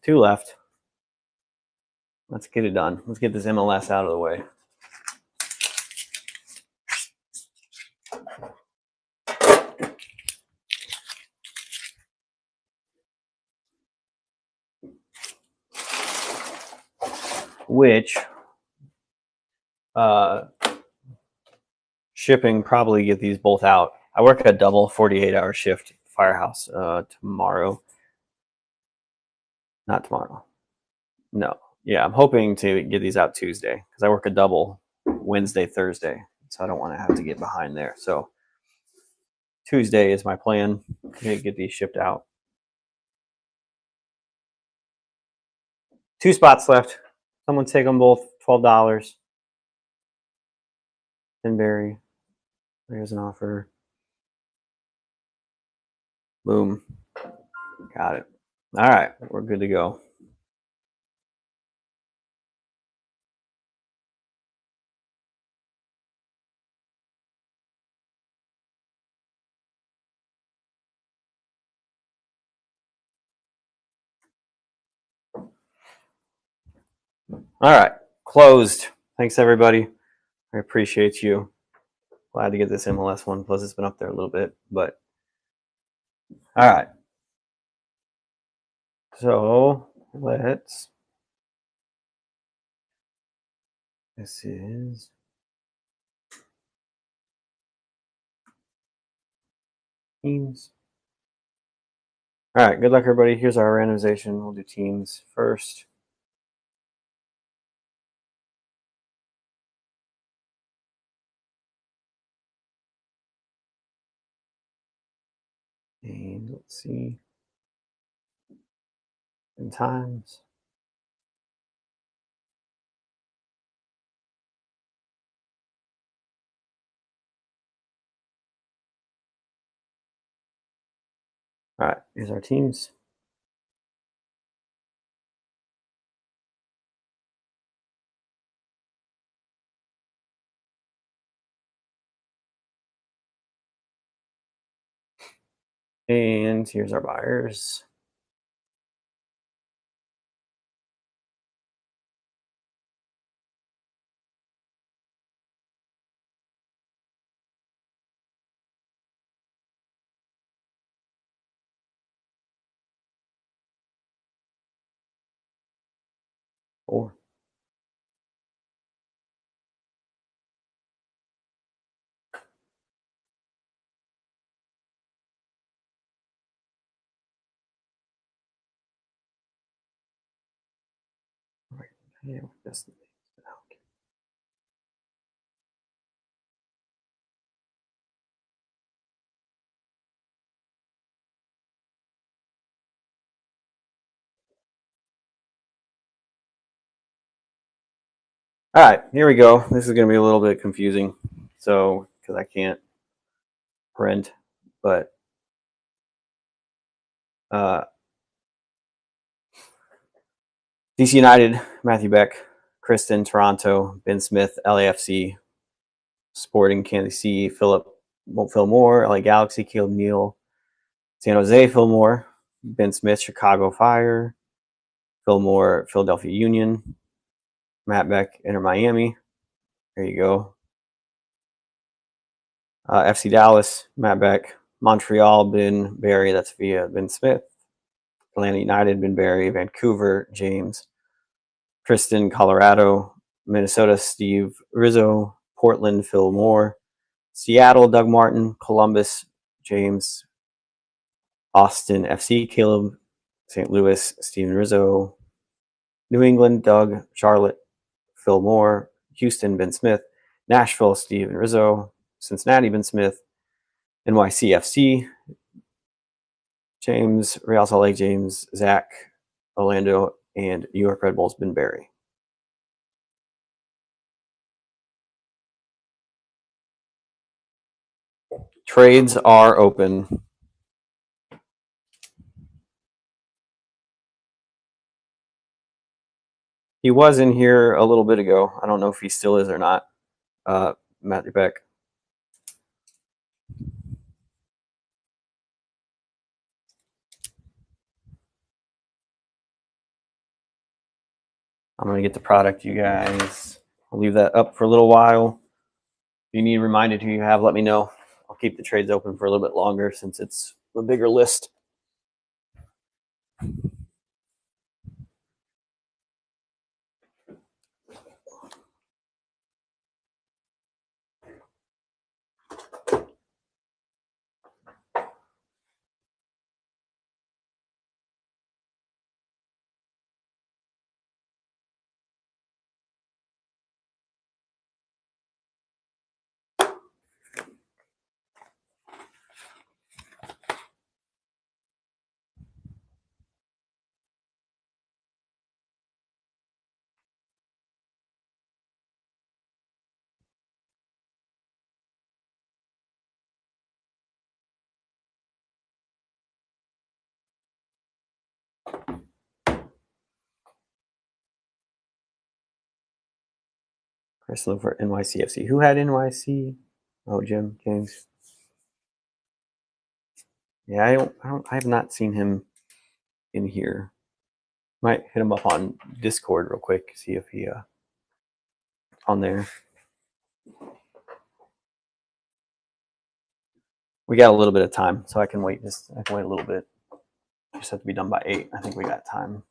2 left. Let's get it done. Let's get this MLS out of the way. Which shipping probably get these both out. I work a double 48-hour shift firehouse tomorrow. Not tomorrow. No. Yeah, I'm hoping to get these out Tuesday because I work a double Wednesday, Thursday. So I don't want to have to get behind there. So Tuesday is my plan to get these shipped out. 2 spots left. Someone take them both. $12. Tinberry. There's an offer. Boom. Got it. All right. We're good to go. All right. Closed. Thanks, everybody. I appreciate you. Glad to get this MLS one. Plus, it's been up there a little bit. But, all right. So, let's. This is. Teams. All right. Good luck, everybody. Here's our randomization. We'll do teams first. And let's see. And times. All right. Here's our teams. And here's our buyers. Four. Right. Yeah, that's all right, here we go. This is going to be a little bit confusing. So, because I can't print, but uh, DC United, Matthew Beck, Kristen, Toronto, Ben Smith, LAFC, Sporting, Kansas City, Phil Moore, LA Galaxy, Caleb Neal, San Jose, Phil Moore, Ben Smith, Chicago Fire, Phil Moore, Philadelphia Union, Matt Beck, Inter Miami. There you go. FC Dallas, Matt Beck, Montreal, Ben Barry. That's via Ben Smith. Atlanta United, Ben Barry, Vancouver, James, Tristan, Colorado, Minnesota, Steve Rizzo, Portland, Phil Moore, Seattle, Doug Martin, Columbus, James, Austin FC, Caleb, St. Louis, Steven Rizzo, New England, Doug, Charlotte, Phil Moore, Houston, Ben Smith, Nashville, Steven Rizzo, Cincinnati, Ben Smith, NYCFC, James, Real Salt Lake, James, Zach, Orlando, and New York Red Bulls, Ben Barry. Trades are open. He was in here a little bit ago. I don't know if he still is or not. Matthew Beck. I'm going to get the product, you guys. I'll leave that up for a little while. If you need reminded who you have, let me know. I'll keep the trades open for a little bit longer since it's a bigger list. Chris, look for NYCFC. Who had NYC? Oh, Jim James. Yeah, I have not seen him in here. Might hit him up on Discord real quick, see if he on there. We got a little bit of time, so I can wait. I can wait a little bit. Just have to be done by 8. I think we got time.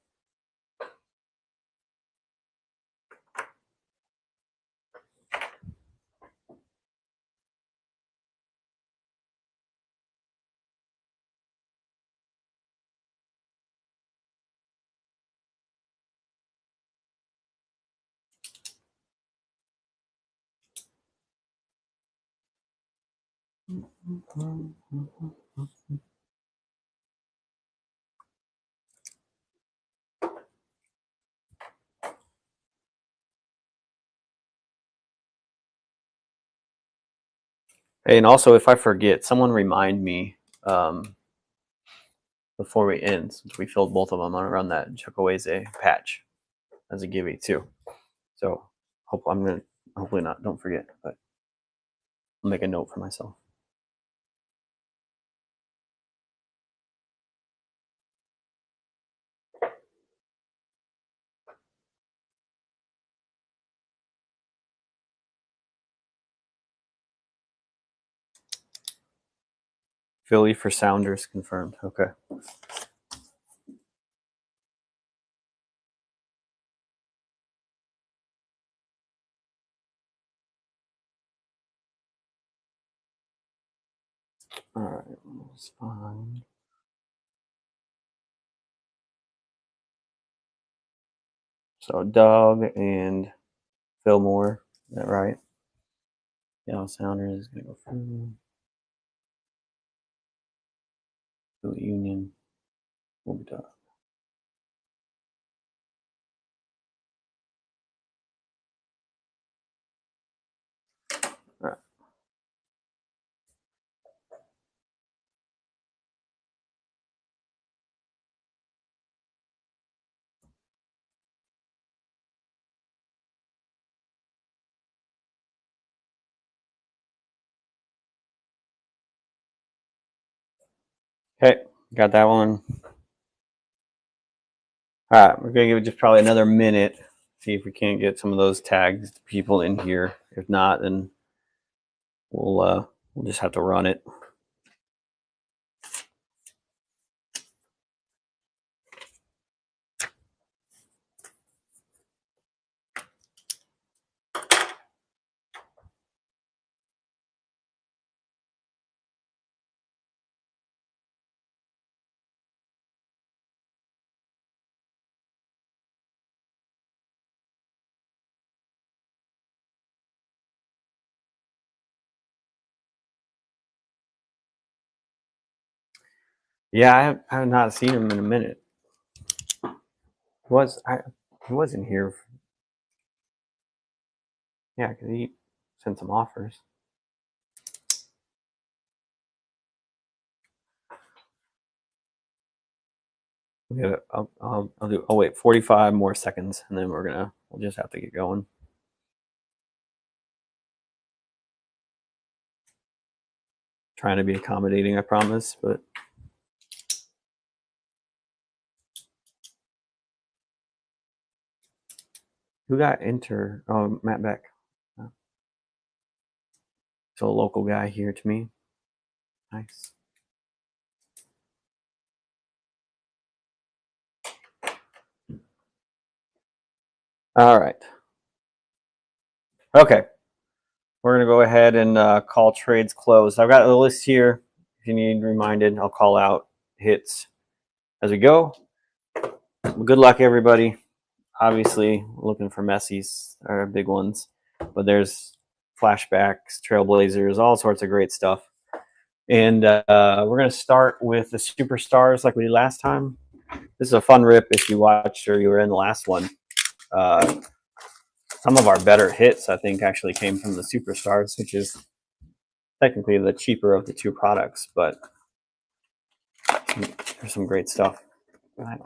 Hey, and also, if I forget, someone remind me before we end, since we filled both of them. I'm gonna run that Chukwueze patch as a giveaway too. So hopefully not. Don't forget, but I'll make a note for myself. Philly for Sounders confirmed. Okay. All right. That's fine. So Doug and Fillmore. Is that right? Yeah, Sounders is going to go Philly Union. We'll be done. All right. Okay, got that one. All right, we're gonna give it just probably another minute. See if we can't get some of those tagged people in here. If not, then we'll just have to run it. Yeah, I have not seen him in a minute. He wasn't here. Yeah, because he sent some offers. Yeah, I'll wait 45 more seconds, and then we'll just have to get going. Trying to be accommodating, I promise, but who got enter? Oh, Matt Beck. So a local guy here to me. Nice. All right. Okay. We're going to go ahead and call trades closed. I've got the list here. If you need reminded, I'll call out hits as we go. Well, good luck, everybody. Obviously, looking for Messi's or big ones, but there's flashbacks, trailblazers, all sorts of great stuff. And we're going to start with the superstars like we did last time. This is a fun rip if you watched or you were in the last one. Some of our better hits, I think, actually came from the superstars, which is technically the cheaper of the two products, but there's some great stuff. I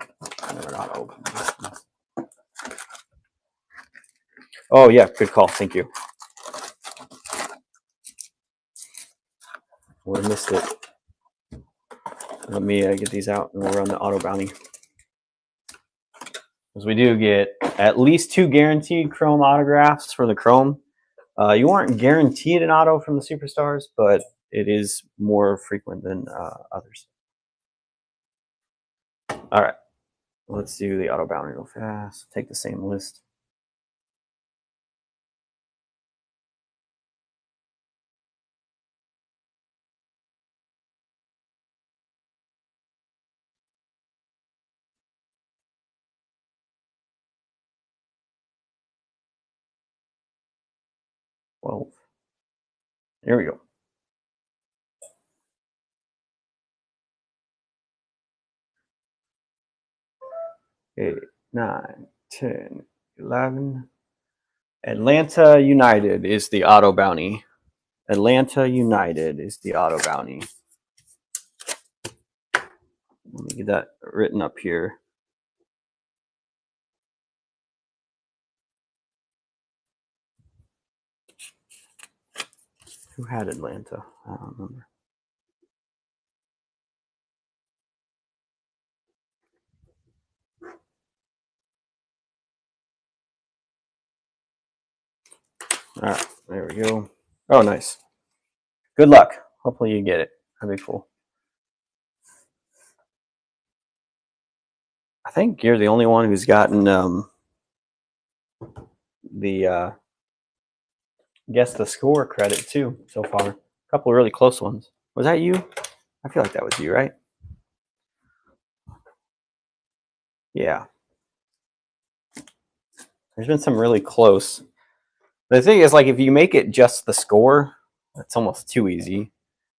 never know how to open this. Oh yeah, good call. Thank you. We missed it. Let me get these out and we'll run the auto bounty. Because we do get at least 2 guaranteed Chrome autographs for the Chrome. You aren't guaranteed an auto from the superstars, but it is more frequent than others. All right, let's do the auto bounty real fast. Take the same list. Well, here we go. 8, 9, 10, 11. Atlanta United is the auto bounty. Atlanta United is the auto bounty. Let me get that written up here. Who had Atlanta? I don't remember. All right, there we go. Oh, nice. Good luck. Hopefully you get it. That'd be cool. I think you're the only one who's gotten the guess the score credit too so far. A couple of really close ones. Was that you? I feel like that was you, right? Yeah. There's been some really close. The thing is, like, if you make it just the score, it's almost too easy.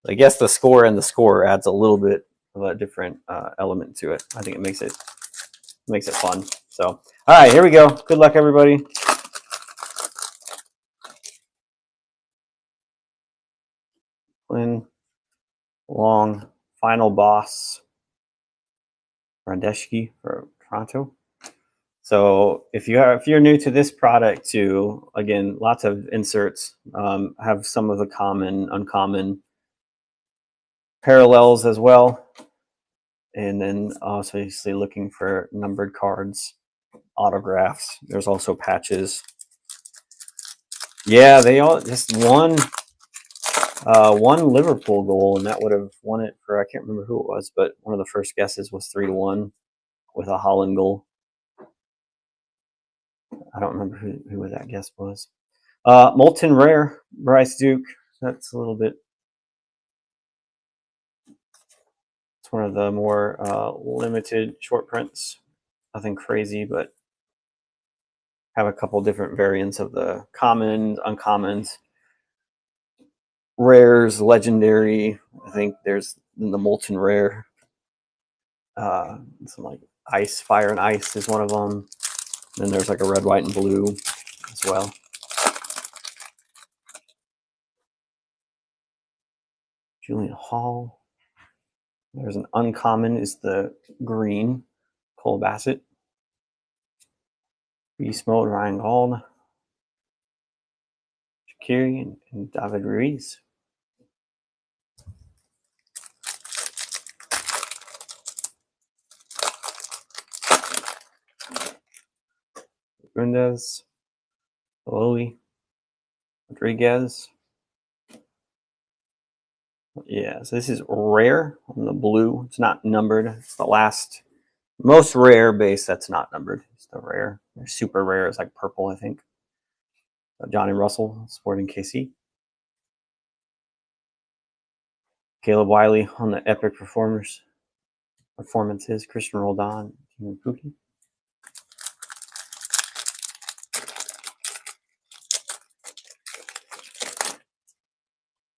I guess the score and the score adds a little bit of a different element to it. I think it makes it fun. So, all right, here we go. Good luck, everybody. Flynn, Long, final boss, Radeshki for Toronto. So if you're new to this product too, again, lots of inserts have some of the common, uncommon parallels as well, and then obviously looking for numbered cards, autographs. There's also patches. Yeah, they all just one Liverpool goal, and that would have won it for, I can't remember who it was, but one of the first guesses was 3-1 with a Holland goal. I don't remember who that guess was. Molten Rare, Bryce Duke. That's a little bit. It's one of the more limited short prints. Nothing crazy, but have a couple different variants of the commons, uncommons, rares, legendary. I think there's the Molten Rare. Some like Ice, Fire, and Ice is one of them. Then there's like a red, white, and blue as well. Julian Hall. There's an uncommon, is the green, Cole Bassett. Beast Mode, Ryan Gauld. Shaqiri and David Ruiz. Rundes. Lowey. Rodriguez. Yeah, so this is rare on the blue. It's not numbered. It's the last most rare base that's not numbered. It's the rare. They're super rare. It's like purple, I think. Johnny Russell, Sporting KC. Caleb Wiley on the epic performances. Christian Roldan, Team Pookie.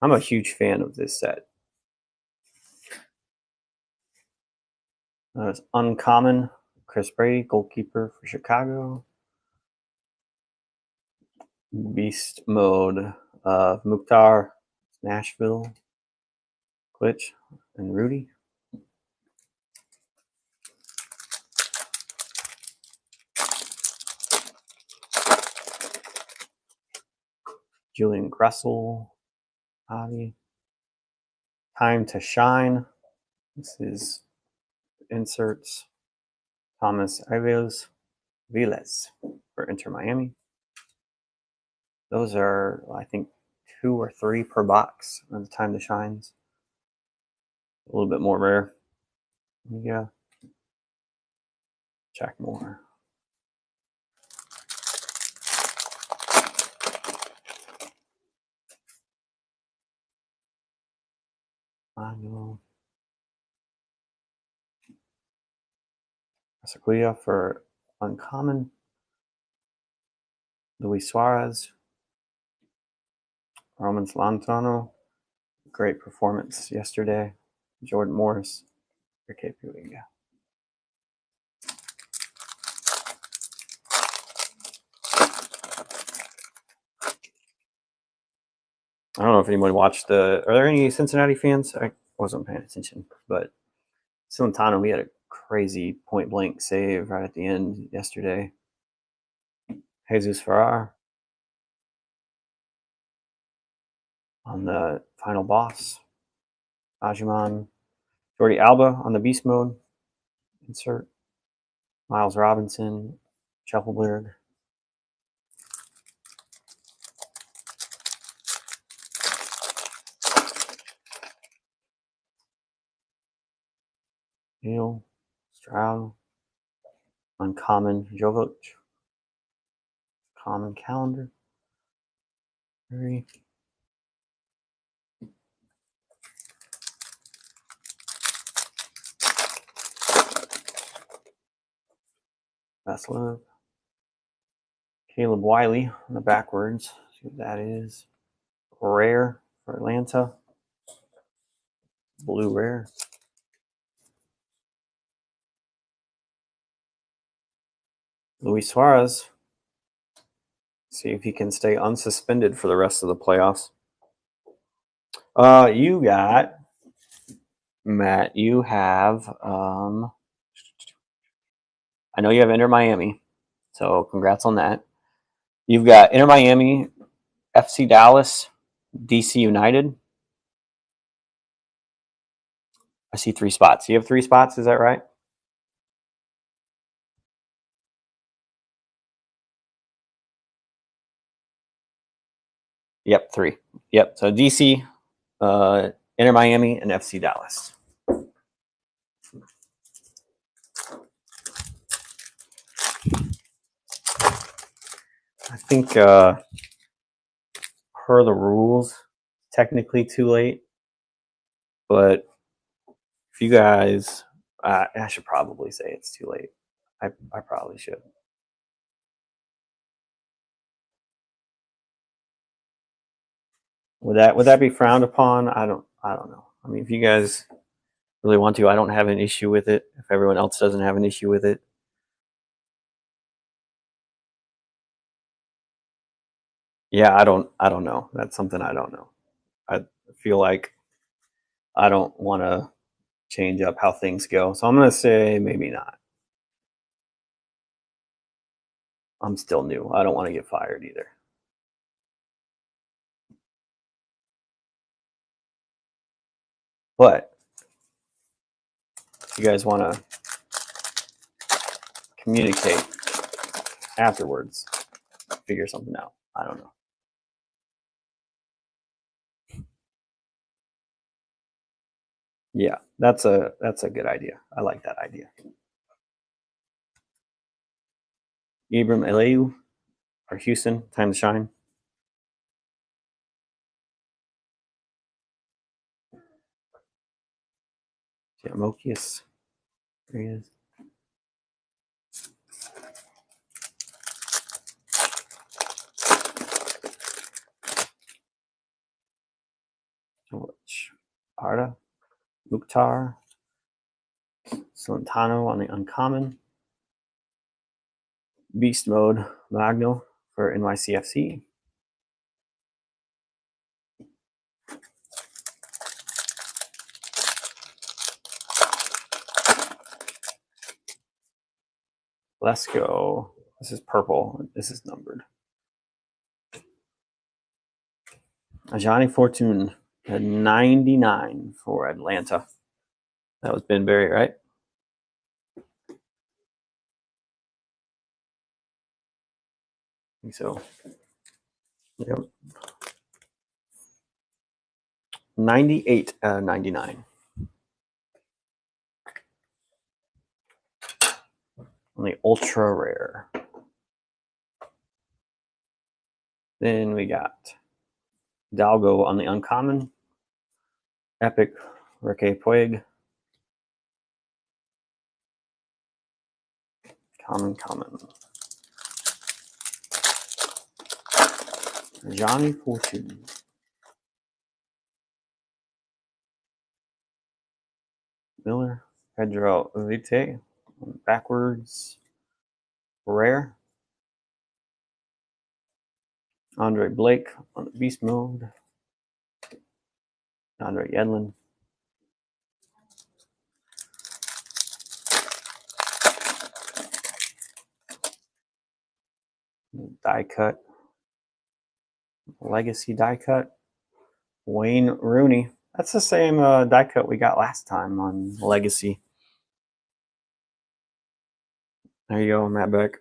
I'm a huge fan of this set. It's uncommon. Chris Brady, goalkeeper for Chicago. Beast Mode of Mukhtar, Nashville, Glitch, and Rudy. Julian Gressel, Adi. Time to Shine. This is inserts. Thomas Ives Viles for Inter Miami. Those are, I think, 2 or 3 per box of the Time to Shines. A little bit more rare. Yeah. Check more. Manuel. Sequia for uncommon. Luis Suarez. Roman Lantano. Great performance yesterday. Jordan Morris. Okay, yeah. I don't know if anyone watched Are there any Cincinnati fans? I wasn't paying attention, but Celentano, we had a crazy point blank save right at the end yesterday. Jesus Ferrar on the final boss. Ajuman. Jordi Alba on the beast mode. Insert. Miles Robinson. Shuffleberg. Neil. Stroud. Uncommon Jovic. Common calendar. 3. Best love. Caleb Wiley on the backwards. See what that is. Rare for Atlanta. Blue rare. Luis Suarez. See if he can stay unsuspended for the rest of the playoffs. You got Matt. You have I know you have Inter Miami, so congrats on that. You've got Inter Miami, FC Dallas, DC United. I see 3 spots. You have 3 spots, is that right? Yep, 3. Yep. So DC, Inter Miami, and FC Dallas. I think per the rules, technically too late. But if you guys, I should probably say it's too late. I probably should. Would that be frowned upon? I don't know. I mean, if you guys really want to, I don't have an issue with it. If everyone else doesn't have an issue with it, yeah, I don't know. That's something I don't know. I feel like I don't want to change up how things go, so I'm gonna say maybe not. I'm still new. I don't want to get fired either. But if you guys want to communicate afterwards, figure something out. I don't know. Yeah, that's a good idea. I like that idea. Ibram Eliu or Houston, time to shine. Yeah, Mokius. There he is. George Arda, Mukhtar, Solentano on the uncommon. Beast mode Magno for NYCFC. Let's go. This is purple. This is numbered. Ajani Fortune at 99 for Atlanta. That was Ben Berry, right? I think so. Yep. 98 out of 99. Only ultra rare. Then we got Dalgo on the uncommon. Epic Reke Puig. Common. Johnny Fortune. Miller. Pedro Vite. Backwards. Rare. Andre Blake on the beast mode. Andre Yedlin. Die cut. Legacy die cut. Wayne Rooney. That's the same die cut we got last time on Legacy. There you go, Matt Beck.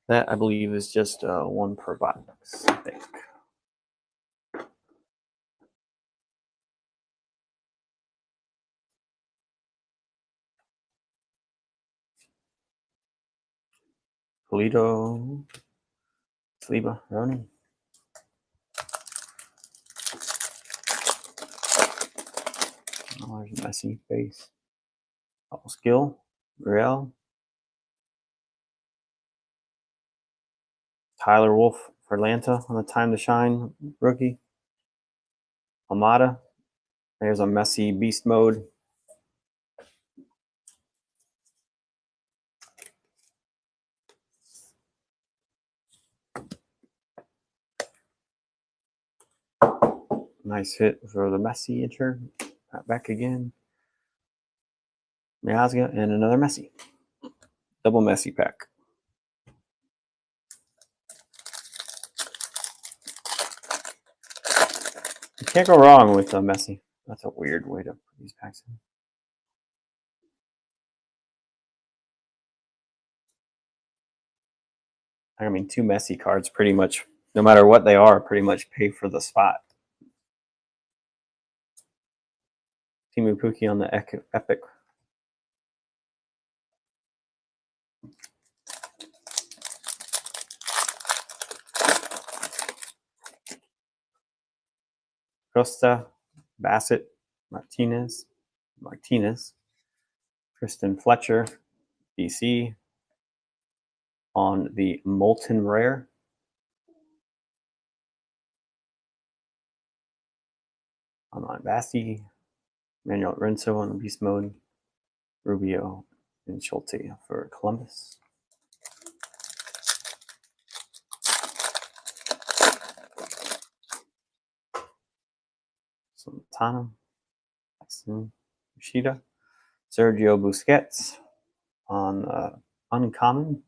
That, I believe, is just 1 per box, I think. Polito, Saliba, Ronan. Oh, there's a messy face. Couple skill, Real. Tyler Wolf for Atlanta on the time to shine rookie. Almada. There's a messy beast mode. Nice hit for the Messi inter. Back again. Miazga and another Messi. Double Messi pack. You can't go wrong with a Messi. That's a weird way to put these packs in. I mean, 2 Messi cards pretty much, no matter what they are, pretty much pay for the spot. Timu Puki on the Epic. Costa, Bassett, Martinez, Kristen Fletcher, DC on the Molten Rare. Online Basti, Manuel Renzo on the Beast Mode, Rubio and Schulte for Columbus. Santana, Yoshida, Sergio Busquets on Uncommon,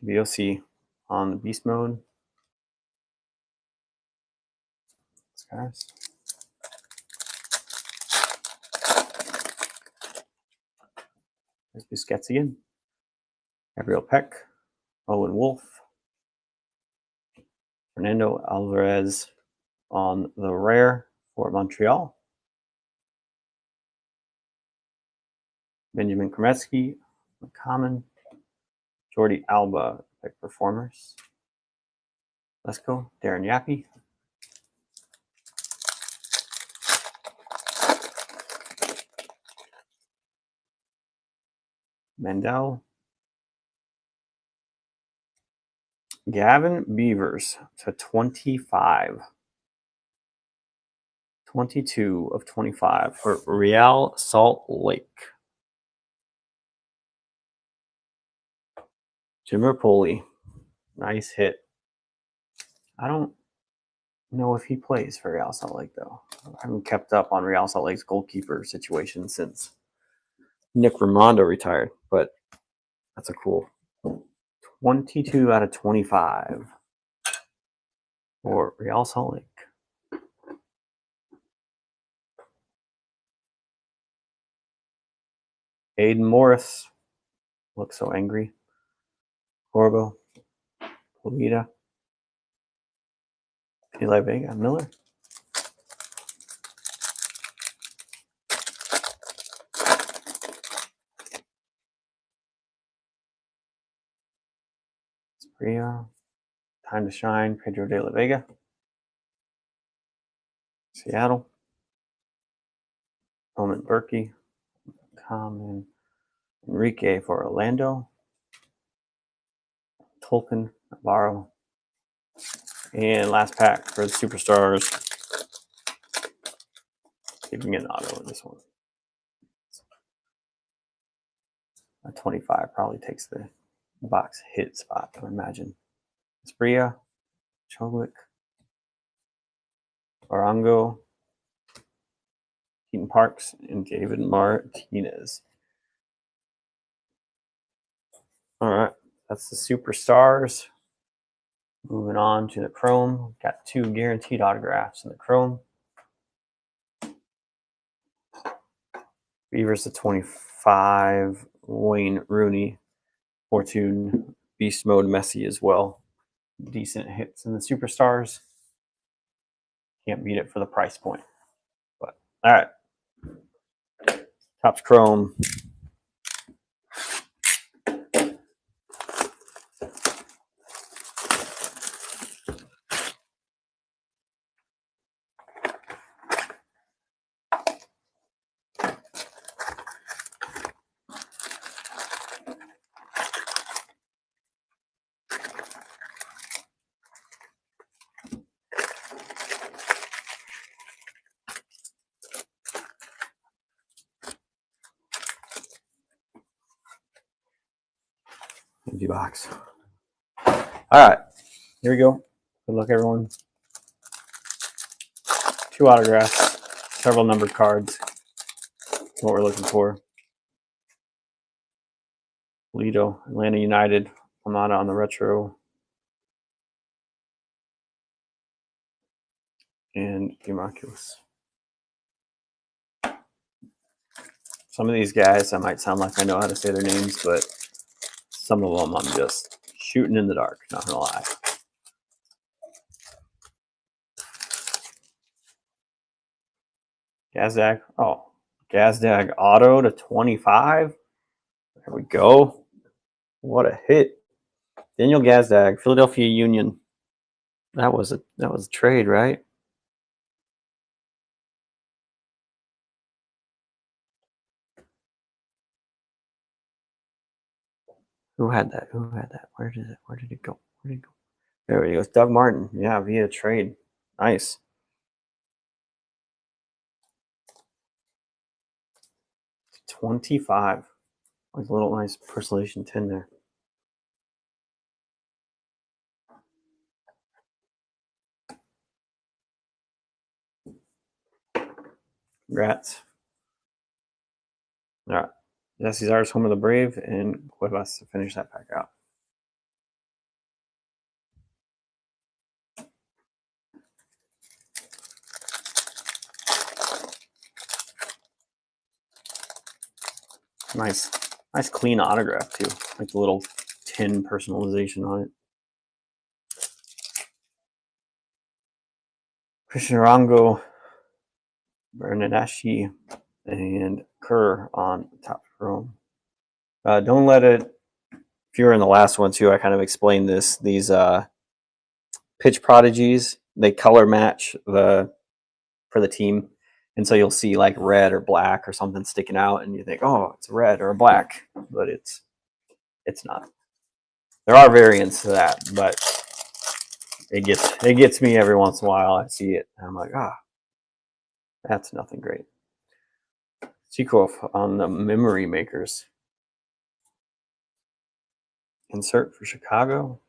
BOC on the Beast Mode. Scars. There's Busquets again. Gabriel Peck, Owen Wolf, Fernando Alvarez on the Rare for Montreal. Benjamin Kremetsky, Common, Jordi Alba, Pick Performers. Let's go. Darren Yappy. Mendel. Gavin Beavers to 25. 22 of 25 for Real Salt Lake. Jimmer Poli. Nice hit. I don't know if he plays for Real Salt Lake, though. I haven't kept up on Real Salt Lake's goalkeeper situation since Nick Raimondo retired, but that's a cool 22 out of 25 for Real Salt Lake. Aiden Morris looks so angry. Corbo, Polita, Eli Vega, Miller. Spria, Time to Shine, Pedro de la Vega. Seattle. Roman Berkey, Common, Enrique for Orlando. Tolkien, Navarro. And last pack for the Superstars. See if we can get an auto in this one. A 25 probably takes the box hit spot, I imagine. Spria, Chogwick, Orango, Keaton Parks, and David Martinez. All right, that's the Superstars. Moving on to the Chrome. Got 2 guaranteed autographs in the Chrome. Beavers to 25. Wayne Rooney. Fortune Beast Mode Messi as well. Decent hits in the Superstars. Can't beat it for the price point. But all right. Topps Chrome. box. All right, here we go. Good luck, everyone. 2 autographs, several numbered cards. What we're looking for. Lido, Atlanta United, Amada on the retro. And Demarcus. Some of these guys, I might sound like I know how to say their names, but some of them I'm just shooting in the dark, not gonna lie. Gazdag, oh, Gazdag auto to 25. There we go. What a hit. Daniel Gazdag, Philadelphia Union. That was a trade, right? Who had that? Who had that? Where did it go? Where did it go? There he goes. Doug Martin. Yeah, via trade. Nice. $25. Like a little nice personalization 10 there. Congrats. All right. Jesse's ours, Home of the Brave, and Cuevas to finish that pack out. Nice clean autograph too. Like the little tin personalization on it. Christian Arango, Bernardeschi, and Kerr on top row. Don't let it. If you were in the last one too, I kind of explained this. These pitch prodigies, they color match for the team. And so you'll see like red or black or something sticking out, and you think, oh, it's a red or a black, but it's not. There are variants to that, but it gets me every once in a while. I see it, and I'm like, that's nothing great. Chikov on the memory makers. Insert for Chicago.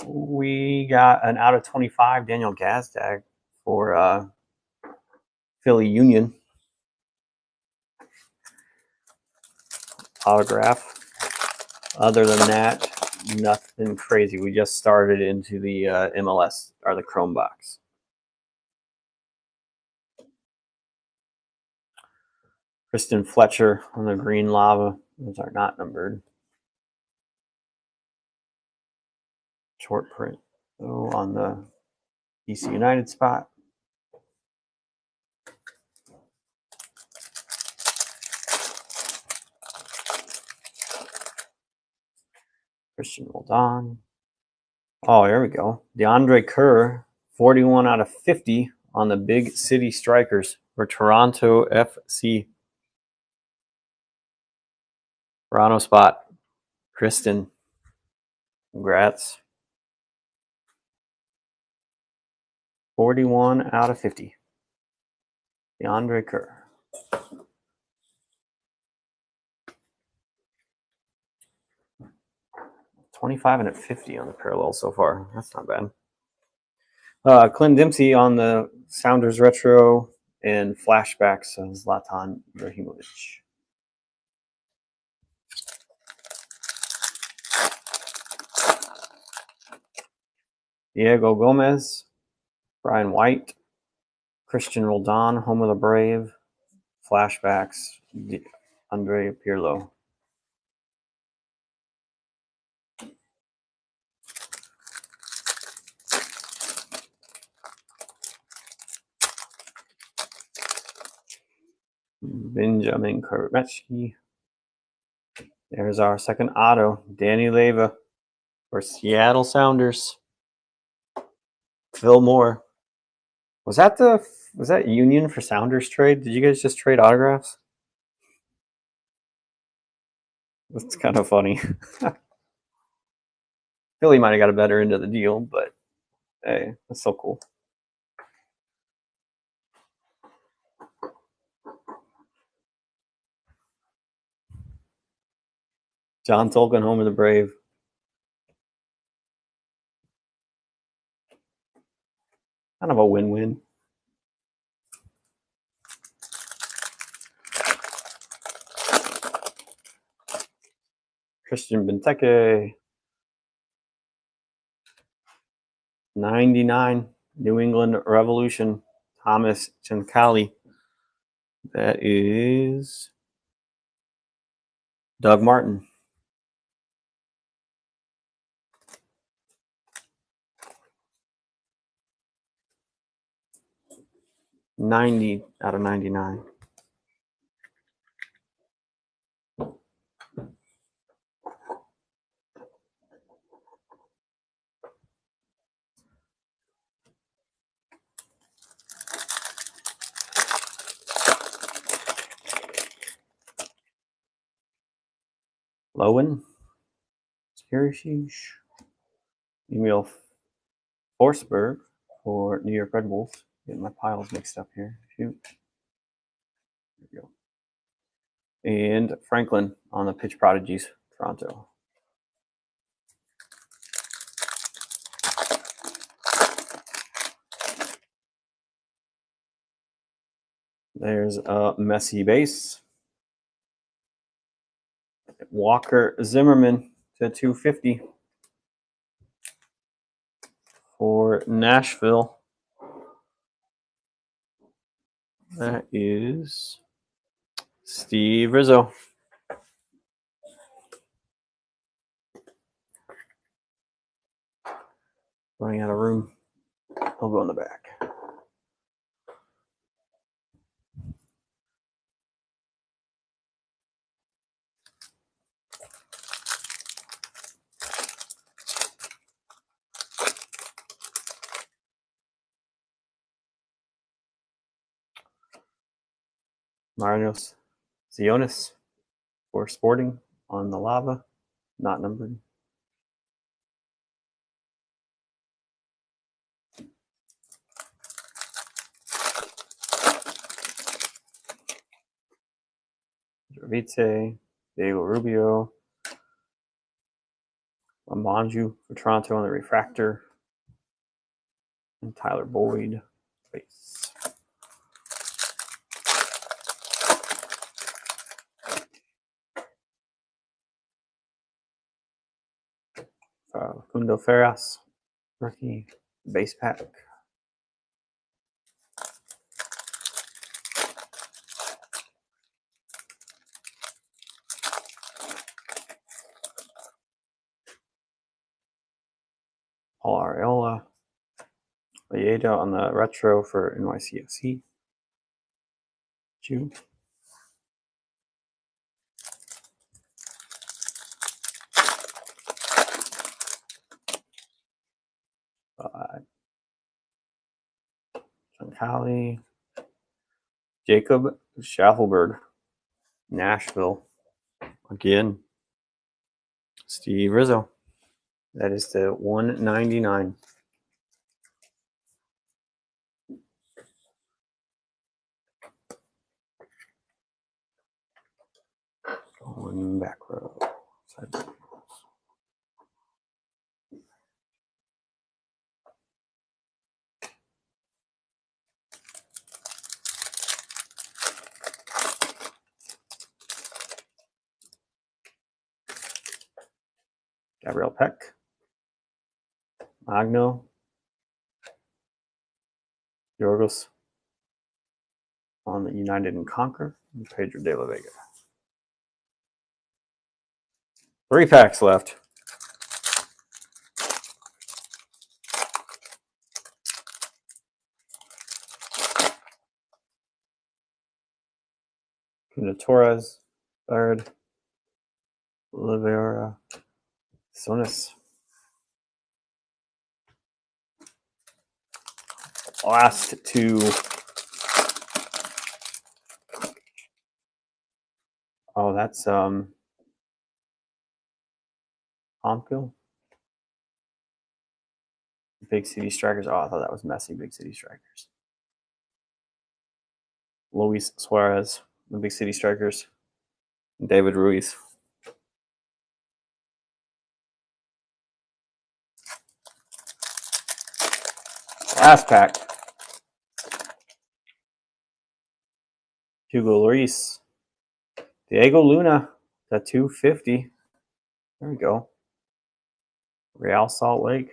We got an out of 25 Daniel Gazdag for Philly Union autograph. Other than that, nothing crazy. We just started into the MLS or the Chrome box. Kristen Fletcher on the green lava. Those are not numbered. Short print. Oh, on the DC United spot. Christian Roldan. Oh, there we go. DeAndre Kerr, 41 out of 50 on the Big City Strikers for Toronto FC. Toronto spot. Kristen. Congrats. 41 out of 50. DeAndre Kerr. $25 and $50 on the parallel so far. That's not bad. Clint Dempsey on the Sounders retro and flashbacks of Zlatan Ibrahimovic. Diego Gomez, Brian White, Christian Roldan, Home of the Brave, flashbacks, Andre Pirlo. Benjamin Koretsky. There's our second auto, Danny Leva for Seattle Sounders. Phil Moore. Was that Union for Sounders trade? Did you guys just trade autographs? That's kind of funny. Philly might have got a better end of the deal, but hey, that's so cool. John Tolkien, home of the brave. Kind of a win-win. Christian Benteke. 99. New England Revolution. Thomas Chancali. That is Doug Martin. 90 out of 99. Lowen. Skirishich. Emil Forsberg for New York Red Bulls. Getting my piles mixed up here. Shoot. There we go. And Franklin on the Pitch Prodigies, Toronto. There's a messy base. Walker Zimmerman to 250 for Nashville. That is Steve Rizzo. Running out of room. He'll go in the back. Marinos Zionis for Sporting on the lava, not numbered. Gervite, Diego Rubio, Lamanju for Toronto on the refractor, and Tyler Boyd base. Kundo Ferras, rookie base pack. Paul Arriola, Valleda on the retro for NYCFC. June. Chancali, Jacob Schaffelberg, Nashville. Again, Steve Rizzo. That is the 199. Going back row. Side. Gabriel Peck, Magno, Yorgos on the United and Conquer, and Pedro de la Vega. 3 packs left. Kuna Torres, third. Oliveira, Sonis. Last 2. Oh, that's Omko. Big City Strikers. Oh, I thought that was messy. Big City Strikers. Luis Suarez, the Big City Strikers. David Ruiz. Last pack. Hugo Lloris. Diego Luna. The 250. There we go. Real Salt Lake.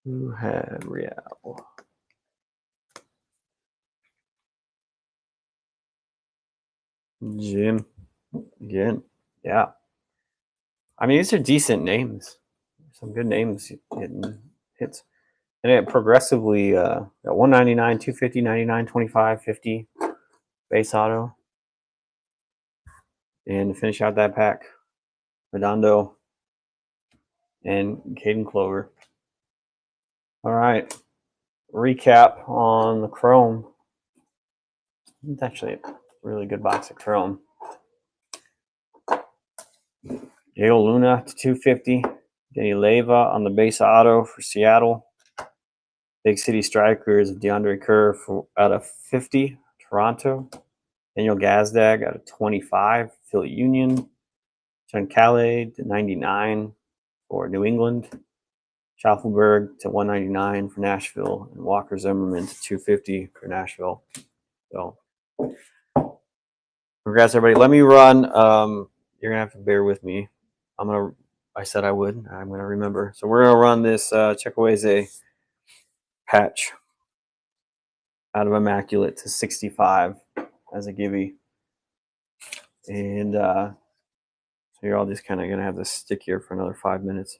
Who had Real? Jim. Again. Yeah. I mean, these are decent names. Some good names getting hits. And it progressively got 199, 250, 99, 25, 50 base auto. And to finish out that pack, Redondo and Caden Clover. All right. Recap on the Chrome. It's actually a really good box of Chrome. Diego Luna to 250. Denny Leva on the base auto for Seattle. Big City Strikers of DeAndre Kerr out of 50, Toronto. Daniel Gazdag out of 25, Philly Union. John Calais to 99 for New England. Schaufelberg to 199 for Nashville. And Walker Zimmerman to 250 for Nashville. So, congrats, everybody. Let me run. You're going to have to bear with me. I said I would. I'm going to remember. So, we're going to run this Chukwueze patch out of Immaculate to 65 as a givey. And so you're all just kind of going to have this stick here for another 5 minutes.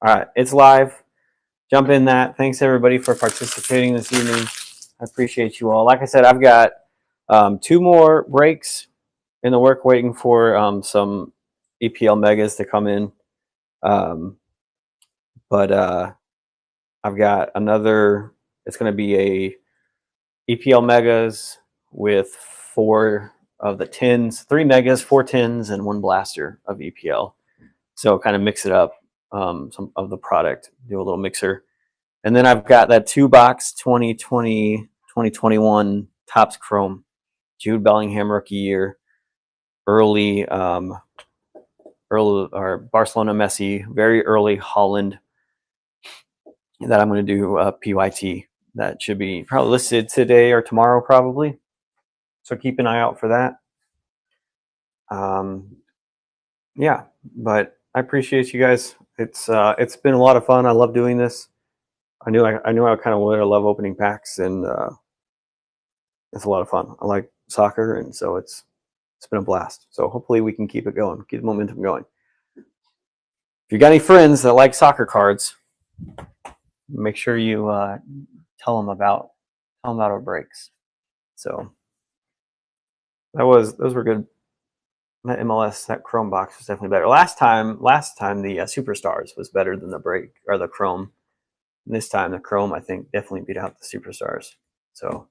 All right, it's live. Jump in that. Thanks, everybody, for participating this evening. I appreciate you all. Like I said, I've got 2 more breaks in the work waiting for some EPL megas to come in. But I've got another, it's going to be a EPL megas with 4 of the 10s, 3 megas, 4 10s, and 1 blaster of EPL. So kind of mix it up, some of the product, do a little mixer. And then I've got that 2-box 2020, 2021 Topps Chrome, Jude Bellingham rookie year, early or Barcelona Messi, very early Holland that I'm going to do PYT. That should be probably listed today or tomorrow probably. So keep an eye out for that. Yeah, but I appreciate you guys. It's been a lot of fun. I love doing this. I knew I kind of would. I love opening packs, and it's a lot of fun. I like soccer, and so it's been a blast. So hopefully we can keep it going, keep the momentum going. If you got any friends that like soccer cards, make sure you tell them about our breaks. So those were good. That MLS, that Chrome box was definitely better. Last time the Superstars was better than the break or the Chrome. And this time the Chrome, I think, definitely beat out the Superstars. So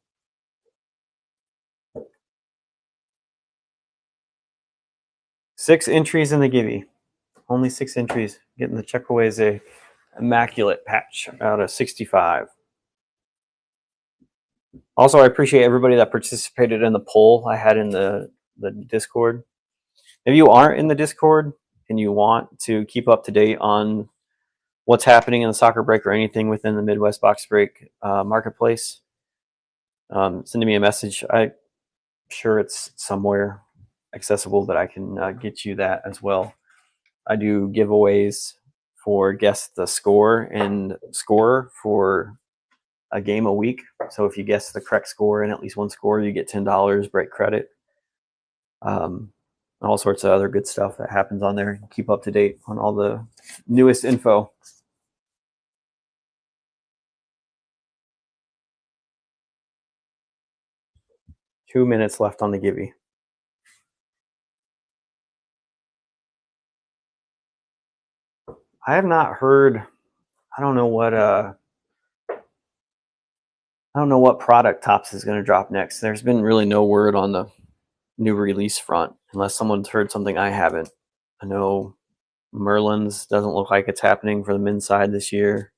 6 entries in the Gibby. Only 6 entries. Getting the Chukwueze Immaculate patch out of 65. Also, I appreciate everybody that participated in the poll I had in the Discord. If you aren't in the Discord and you want to keep up to date on what's happening in the soccer break or anything within the Midwest Box Break marketplace, send me a message. I'm sure it's somewhere accessible that I can get you that as well. I do giveaways for guess the score and scorer for a game a week. So if you guess the correct score and at least one score, you get $10 break credit. All sorts of other good stuff that happens on there. Keep up to date on all the newest info. Two minutes left on the Gibby. I have not heard. I don't know what product Topps is going to drop next. There's been really no word on the new release front, unless someone's heard something I haven't. I know Merlin's doesn't look like it's happening for the men's side this year.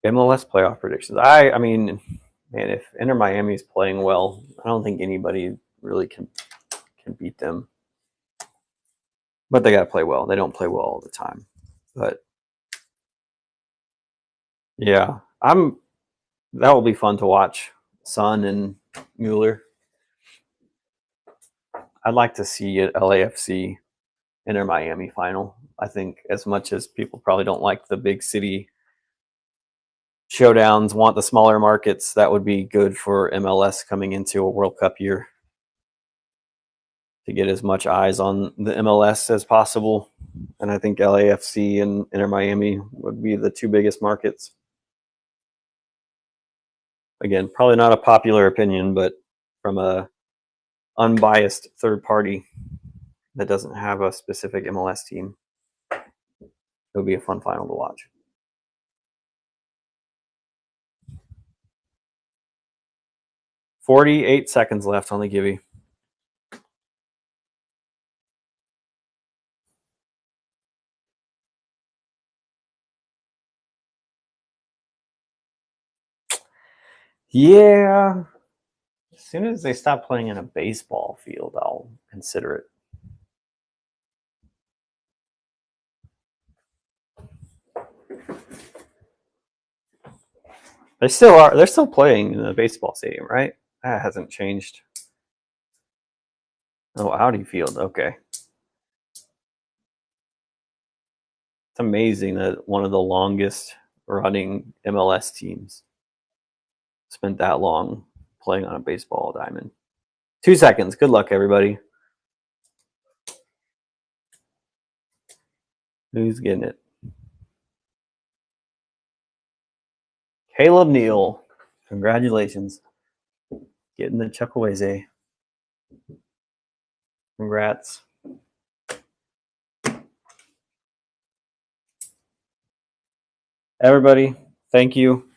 MLS playoff predictions. I mean, man, if Inter Miami is playing well, I don't think anybody really can beat them. But they got to play well. They don't play well all the time. But yeah, that will be fun to watch. Son and Mueller. I'd like to see an LAFC Inter Miami final. I think as much as people probably don't like the big city showdowns, want the smaller markets, that would be good for MLS coming into a World Cup year to get as much eyes on the MLS as possible. And I think LAFC and Inter Miami would be the two biggest markets. Again, probably not a popular opinion, but from a unbiased third party that doesn't have a specific MLS team, it would be a fun final to watch. 48 seconds left on the Gibby. Yeah. As soon as they stop playing in a baseball field, I'll consider it. They still are. They're still playing in the baseball stadium, right? That hasn't changed. Oh, Audi Field. Okay. It's amazing that one of the longest running MLS teams spent that long playing on a baseball diamond. 2 seconds. Good luck, everybody. Who's getting it? Caleb Neal. Congratulations. Getting the Chukwueze. Congrats. Everybody, thank you.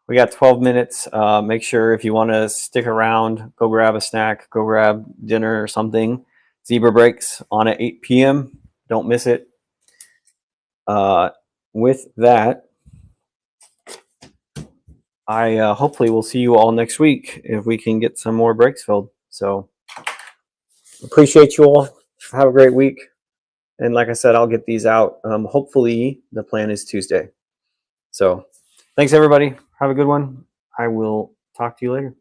We got 12 minutes. Make sure if you want to stick around, go grab a snack, go grab dinner or something. Zebra breaks on at 8 p.m. Don't miss it. With that, I hopefully will see you all next week if we can get some more breaks filled. So appreciate you all. Have a great week. And like I said, I'll get these out. Hopefully the plan is Tuesday. So thanks, everybody. Have a good one. I will talk to you later.